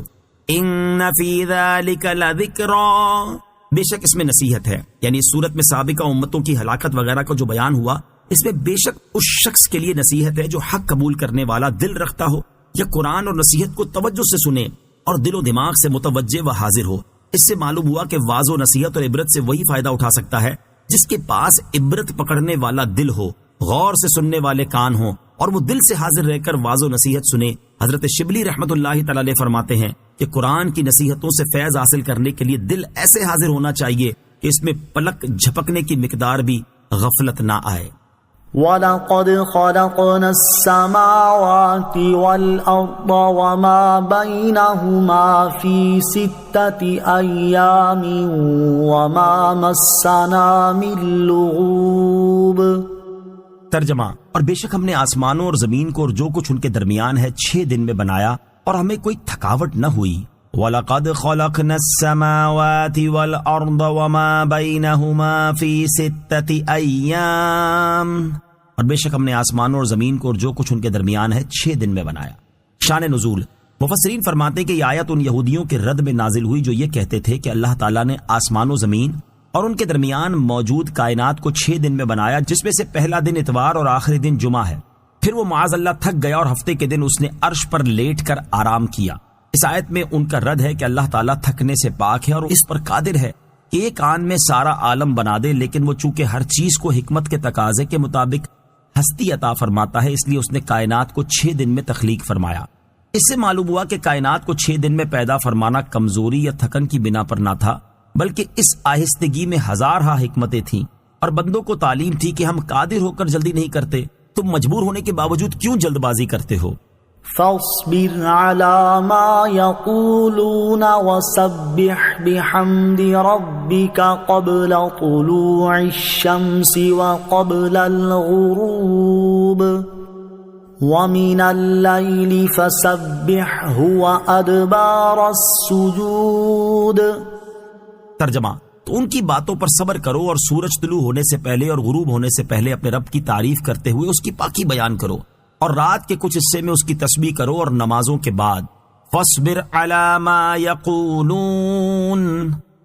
ان فی ذلک لذکری، بے شک اس میں نصیحت ہے، یعنی اس صورت میں سابقہ امتوں کی ہلاکت وغیرہ کا جو بیان ہوا، اس میں بے شک اس شخص کے لیے نصیحت ہے جو حق قبول کرنے والا دل رکھتا ہو یا قرآن اور نصیحت کو توجہ سے سنے اور دل و دماغ سے متوجہ و حاضر ہو۔ اس سے معلوم ہوا کہ واعظ و نصیحت اور عبرت سے وہی فائدہ اٹھا سکتا ہے جس کے پاس عبرت پکڑنے والا دل ہو، غور سے سننے والے کان ہوں اور وہ دل سے حاضر رہ کر واعظ و نصیحت سنے۔ حضرت شبلی رحمت اللہ تعالی علیہ فرماتے ہیں کہ قرآن کی نصیحتوں سے فیض حاصل کرنے کے لیے دل ایسے حاضر ہونا چاہیے کہ اس میں پلک جھپکنے کی مقدار بھی غفلت نہ آئے۔ وَلَقَدْ خَلَقْنَا السَّمَاوَاتِ وَالْأَرْضَ وَمَا بَيْنَهُمَا فِي 6 أَيَّامٍ وَمَا مَسَّنَا مِن لُغُوبٍ۔ ترجمہ، اور بے شک ہم نے آسمانوں اور زمین کو اور جو کچھ ان کے درمیان ہے 6 دن میں بنایا اور ہمیں کوئی تھکاوٹ نہ ہوئی۔ وَلَقَدْ خَلَقْنَا السَّمَاوَاتِ وَالْأَرْضَ وَمَا بَيْنَهُمَا فِي 6 أَيَّامٍ، اور بے شک ہم نے آسمانوں اور زمین کو اور جو کچھ ان کے درمیان ہے 6 دن میں بنایا۔ شان نزول، مفسرین فرماتے ہیں کہ یہ آیت ان یہودیوں کے رد میں نازل ہوئی جو یہ کہتے تھے کہ اللہ تعالیٰ نے آسمان و زمین اور ان کے درمیان موجود کائنات کو 6 دن میں بنایا، جس میں سے پہلا دن اتوار اور آخری دن جمعہ ہے۔ پھر وہ معاذ اللہ تھک گیا اور ہفتے کے دن اس نے عرش پر لیٹ کر آرام کیا۔ اس آیت میں ان کا رد ہے کہ اللہ تعالیٰ تھکنے سے پاک ہے اور اس پر قادر ہے کہ ایک آن میں سارا عالم بنا دے، لیکن وہ چونکہ ہر چیز کو حکمت کے تقاضے کے مطابق ہستی عطا فرماتا ہے، اس لیے اس نے کائنات کو 6 دن میں تخلیق فرمایا۔ اس سے معلوم ہوا کہ کائنات کو 6 دن میں پیدا فرمانا کمزوری یا تھکن کی بنا پر نہ تھا، بلکہ اس آہستگی میں ہزارہا حکمتیں تھیں، اور بندوں کو تعلیم تھی کہ ہم قادر ہو کر جلدی نہیں کرتے، تم مجبور ہونے کے باوجود کیوں جلد بازی کرتے ہو؟ فاصبر على ما يقولون وسبح بحمد ربك قبل طلوع الشمس وقبل الغروب ومن الليل فسبحه وأدبار السجود۔ ترجمہ، تو ان کی باتوں پر صبر کرو اور سورج طلوع ہونے سے پہلے اور غروب ہونے سے پہلے اپنے رب کی تعریف کرتے ہوئے اس کی پاکی بیان کرو، اور رات کے کچھ حصے میں اس کی تسبیح کرو، اور نمازوں کے بعد فاصبر علی ما یقولون،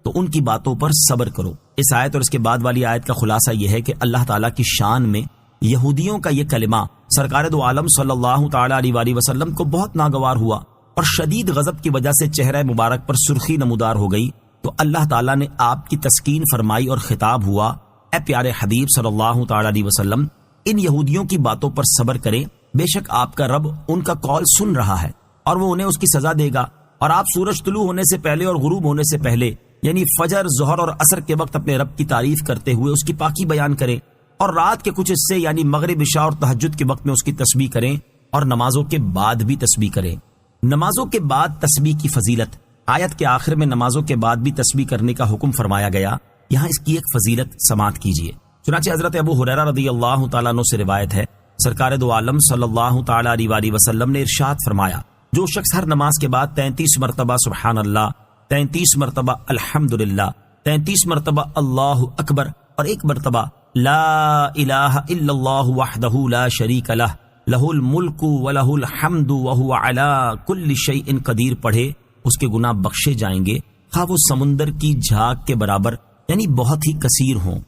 تو ان کی باتوں پر صبر کرو۔ اس آیت اور اس کے بعد والی آیت کا خلاصہ یہ ہے کہ اللہ تعالیٰ کی شان میں یہودیوں کا یہ کلمہ سرکار دو عالم صلی اللہ تعالی علیہ وآلہ وسلم کو بہت ناگوار ہوا، اور شدید غضب کی وجہ سے چہرہ مبارک پر سرخی نمودار ہو گئی، تو اللہ تعالیٰ نے آپ کی تسکین فرمائی اور خطاب ہوا، اے پیارے حبیب صلی اللہ تعالی علیہ وسلم، ان یہودیوں کی باتوں پر صبر کریں، بے شک آپ کا رب ان کا قول سن رہا ہے اور وہ انہیں اس کی سزا دے گا۔ اور آپ سورج طلوع ہونے سے پہلے اور غروب ہونے سے پہلے یعنی فجر، ظہر اور عصر کے وقت اپنے رب کی تعریف کرتے ہوئے اس کی پاکی بیان کریں، اور رات کے کچھ حصے یعنی مغرب، عشاء اور تہجد کے وقت میں اس کی تسبیح کریں، اور نمازوں کے بعد بھی تسبیح کریں۔ نمازوں کے بعد تسبیح کی فضیلت، آیت کے آخر میں نمازوں کے بعد بھی تسبیح کرنے کا حکم فرمایا گیا، یہاں اس کی ایک فضیلت سماعت کیجیے۔ چنانچہ حضرت ابو ہریرہ رضی اللہ تعالیٰ عنہ سے روایت ہے، سرکار دو عالم صلی اللہ تعالی علیہ وآلہ وسلم نے ارشاد فرمایا، جو شخص ہر نماز کے بعد 33 مرتبہ سبحان اللہ، 33 مرتبہ الحمدللہ، 33 مرتبہ اللہ اکبر اور 1 مرتبہ لا الہ الا اللہ وحدہ لا شریک لہ، لہ الملک ولہ الحمد وہو علی کل شیء قدیر پڑھے، اس کے گناہ بخشے جائیں گے، خواہ وہ سمندر کی جھاگ کے برابر یعنی بہت ہی کثیر ہوں۔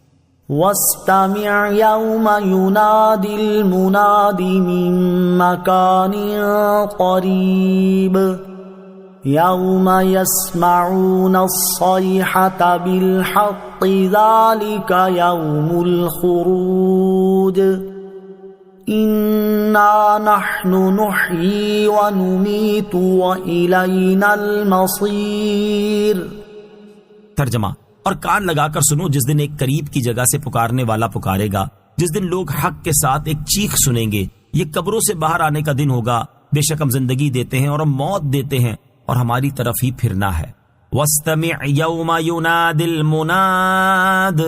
واستمع يوم ينادي المناد من مكان قريب يوم يسمعون الصيحة بالحق ذلك يوم الخروج إنا نحن نحيي ونميت وإلينا المصير۔ ترجمہ، اور کان لگا کر سنو جس دن ایک قریب کی جگہ سے پکارنے والا پکارے گا، جس دن لوگ حق کے ساتھ ایک چیخ سنیں گے، یہ قبروں سے باہر آنے کا دن ہوگا، بے شک ہم زندگی دیتے ہیں اور ہم موت دیتے ہیں اور ہماری طرف ہی پھرنا ہے۔ وَاسْتَمِعْ يَوْمَ يُنَادِ الْمُنَادِ،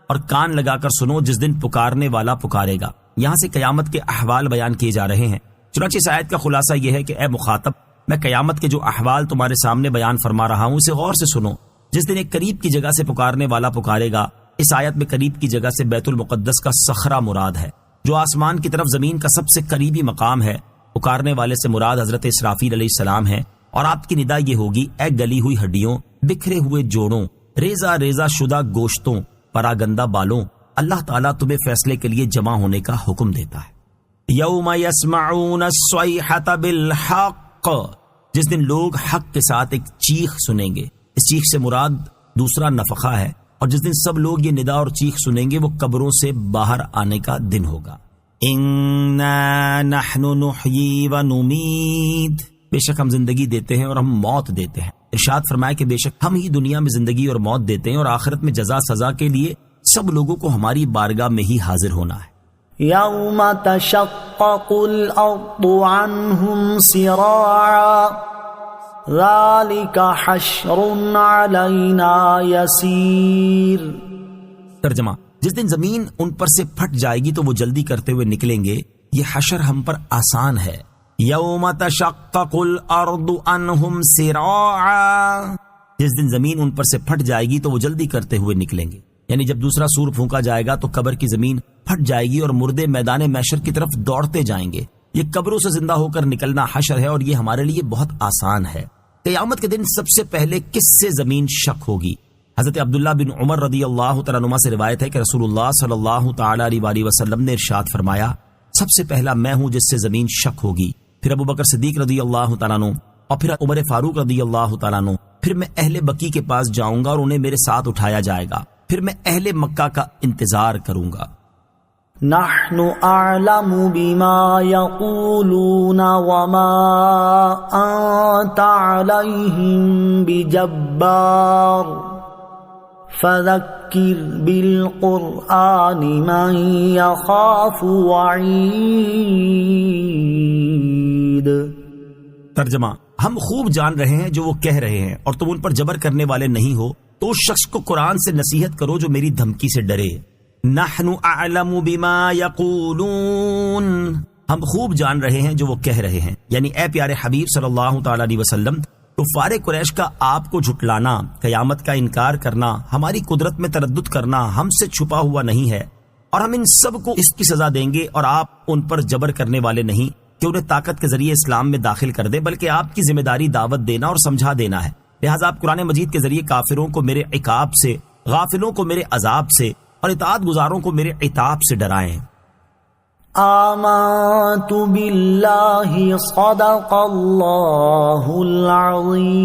اور کان لگا کر سنو جس دن پکارنے والا پکارے گا۔ یہاں سے قیامت کے احوال بیان کیے جا رہے ہیں۔ چنانچہ اس آیت کا خلاصہ یہ ہے کہ اے مخاطب، میں قیامت کے جو احوال تمہارے سامنے بیان فرما رہا ہوں اسے غور سے سنو۔ جس دن ایک قریب کی جگہ سے پکارنے والا پکارے گا، اس آیت میں قریب کی جگہ سے بیت المقدس کا صخرہ مراد ہے، جو آسمان کی طرف زمین کا سب سے قریبی مقام ہے۔ پکارنے والے سے مراد حضرت اسرافیل علیہ السلام ہے، اور آپ کی ندا یہ ہوگی، اے گلی ہوئی ہڈیوں، بکھرے ہوئے جوڑوں، ریزہ ریزہ شدہ گوشتوں، پراگندہ بالوں، اللہ تعالیٰ تمہیں فیصلے کے لیے جمع ہونے کا حکم دیتا ہے۔ یوم یسمعون الصیحۃ بالحق، جس دن لوگ حق کے ساتھ ایک چیخ سنیں گے، اس چیخ سے مراد دوسرا نفخہ ہے، اور جس دن سب لوگ یہ ندا اور چیخ سنیں گے وہ قبروں سے باہر آنے کا دن ہوگا۔ اِنَّا نَحْنُ نُحْيِي وَنُمِيتُ، بے شک ہم زندگی دیتے ہیں اور ہم موت دیتے ہیں۔ ارشاد فرمایا کہ بے شک ہم ہی دنیا میں زندگی اور موت دیتے ہیں، اور آخرت میں جزا سزا کے لیے سب لوگوں کو ہماری بارگاہ میں ہی حاضر ہونا ہے۔ یوم تشقق الارض عنہم سراعا ذلك حشر علینا یسیر۔ ترجمہ، جس دن زمین ان پر سے پھٹ جائے گی تو وہ جلدی کرتے ہوئے نکلیں گے، یہ حشر ہم پر آسان ہے۔ یوم تشقق الارض عنہم سراعا، جس دن زمین ان پر سے پھٹ جائے گی تو وہ جلدی کرتے ہوئے نکلیں گے، یعنی جب دوسرا سور پھونکا جائے گا تو قبر کی زمین پھٹ جائے گی اور مردے میدان محشر کی طرف دوڑتے جائیں گے۔ یہ قبروں سے زندہ ہو کر نکلنا حشر ہے، اور یہ ہمارے لیے بہت آسان ہے۔ قیامت کے دن سب سے پہلے کس سے زمین شک ہوگی؟ حضرت عبداللہ بن عمر رضی اللہ تعالیٰ عنہ سے روایت ہے کہ رسول اللہ صلی اللہ تعالی علیہ وآلہ وسلم نے ارشاد فرمایا، سب سے پہلا میں ہوں جس سے زمین شک ہوگی، پھر ابو بکر صدیق رضی اللہ تعالیٰ عنہ، اور پھر عمر فاروق رضی اللہ تعالیٰ عنہ، پھر میں اہل بقی کے پاس جاؤں گا اور انہیں میرے ساتھ اٹھایا جائے گا، پھر میں اہل مکہ کا انتظار کروں گا۔ نحن اعلم بما يقولون وما انت عليهم بجبار فذكر بالقرآن من يخاف وعید۔ ترجمہ: ہم خوب جان رہے ہیں جو وہ کہہ رہے ہیں اور تم ان پر جبر کرنے والے نہیں ہو، تو اس شخص کو قرآن سے نصیحت کرو جو میری دھمکی سے ڈرے۔ نحن اعلم بما یقولون، ہم خوب جان رہے ہیں جو وہ کہہ رہے ہیں، یعنی اے پیارے حبیب صلی اللہ تعالی علیہ وسلم، کفار قریش کا آپ کو جھٹلانا، قیامت کا انکار کرنا، ہماری قدرت میں تردد کرنا ہم سے چھپا ہوا نہیں ہے، اور ہم ان سب کو اس کی سزا دیں گے، اور آپ ان پر جبر کرنے والے نہیں کہ انہیں طاقت کے ذریعے اسلام میں داخل کر دے، بلکہ آپ کی ذمہ داری دعوت دینا اور سمجھا دینا ہے۔ لہٰذا آپ قرآن مجید کے ذریعے کافروں کو میرے عقاب سے، غافلوں کو میرے عذاب سے، اور اطاعت گزاروں کو میرے عتاب سے ڈرائیں۔ آمنت باللہ صدق اللہ العظیم۔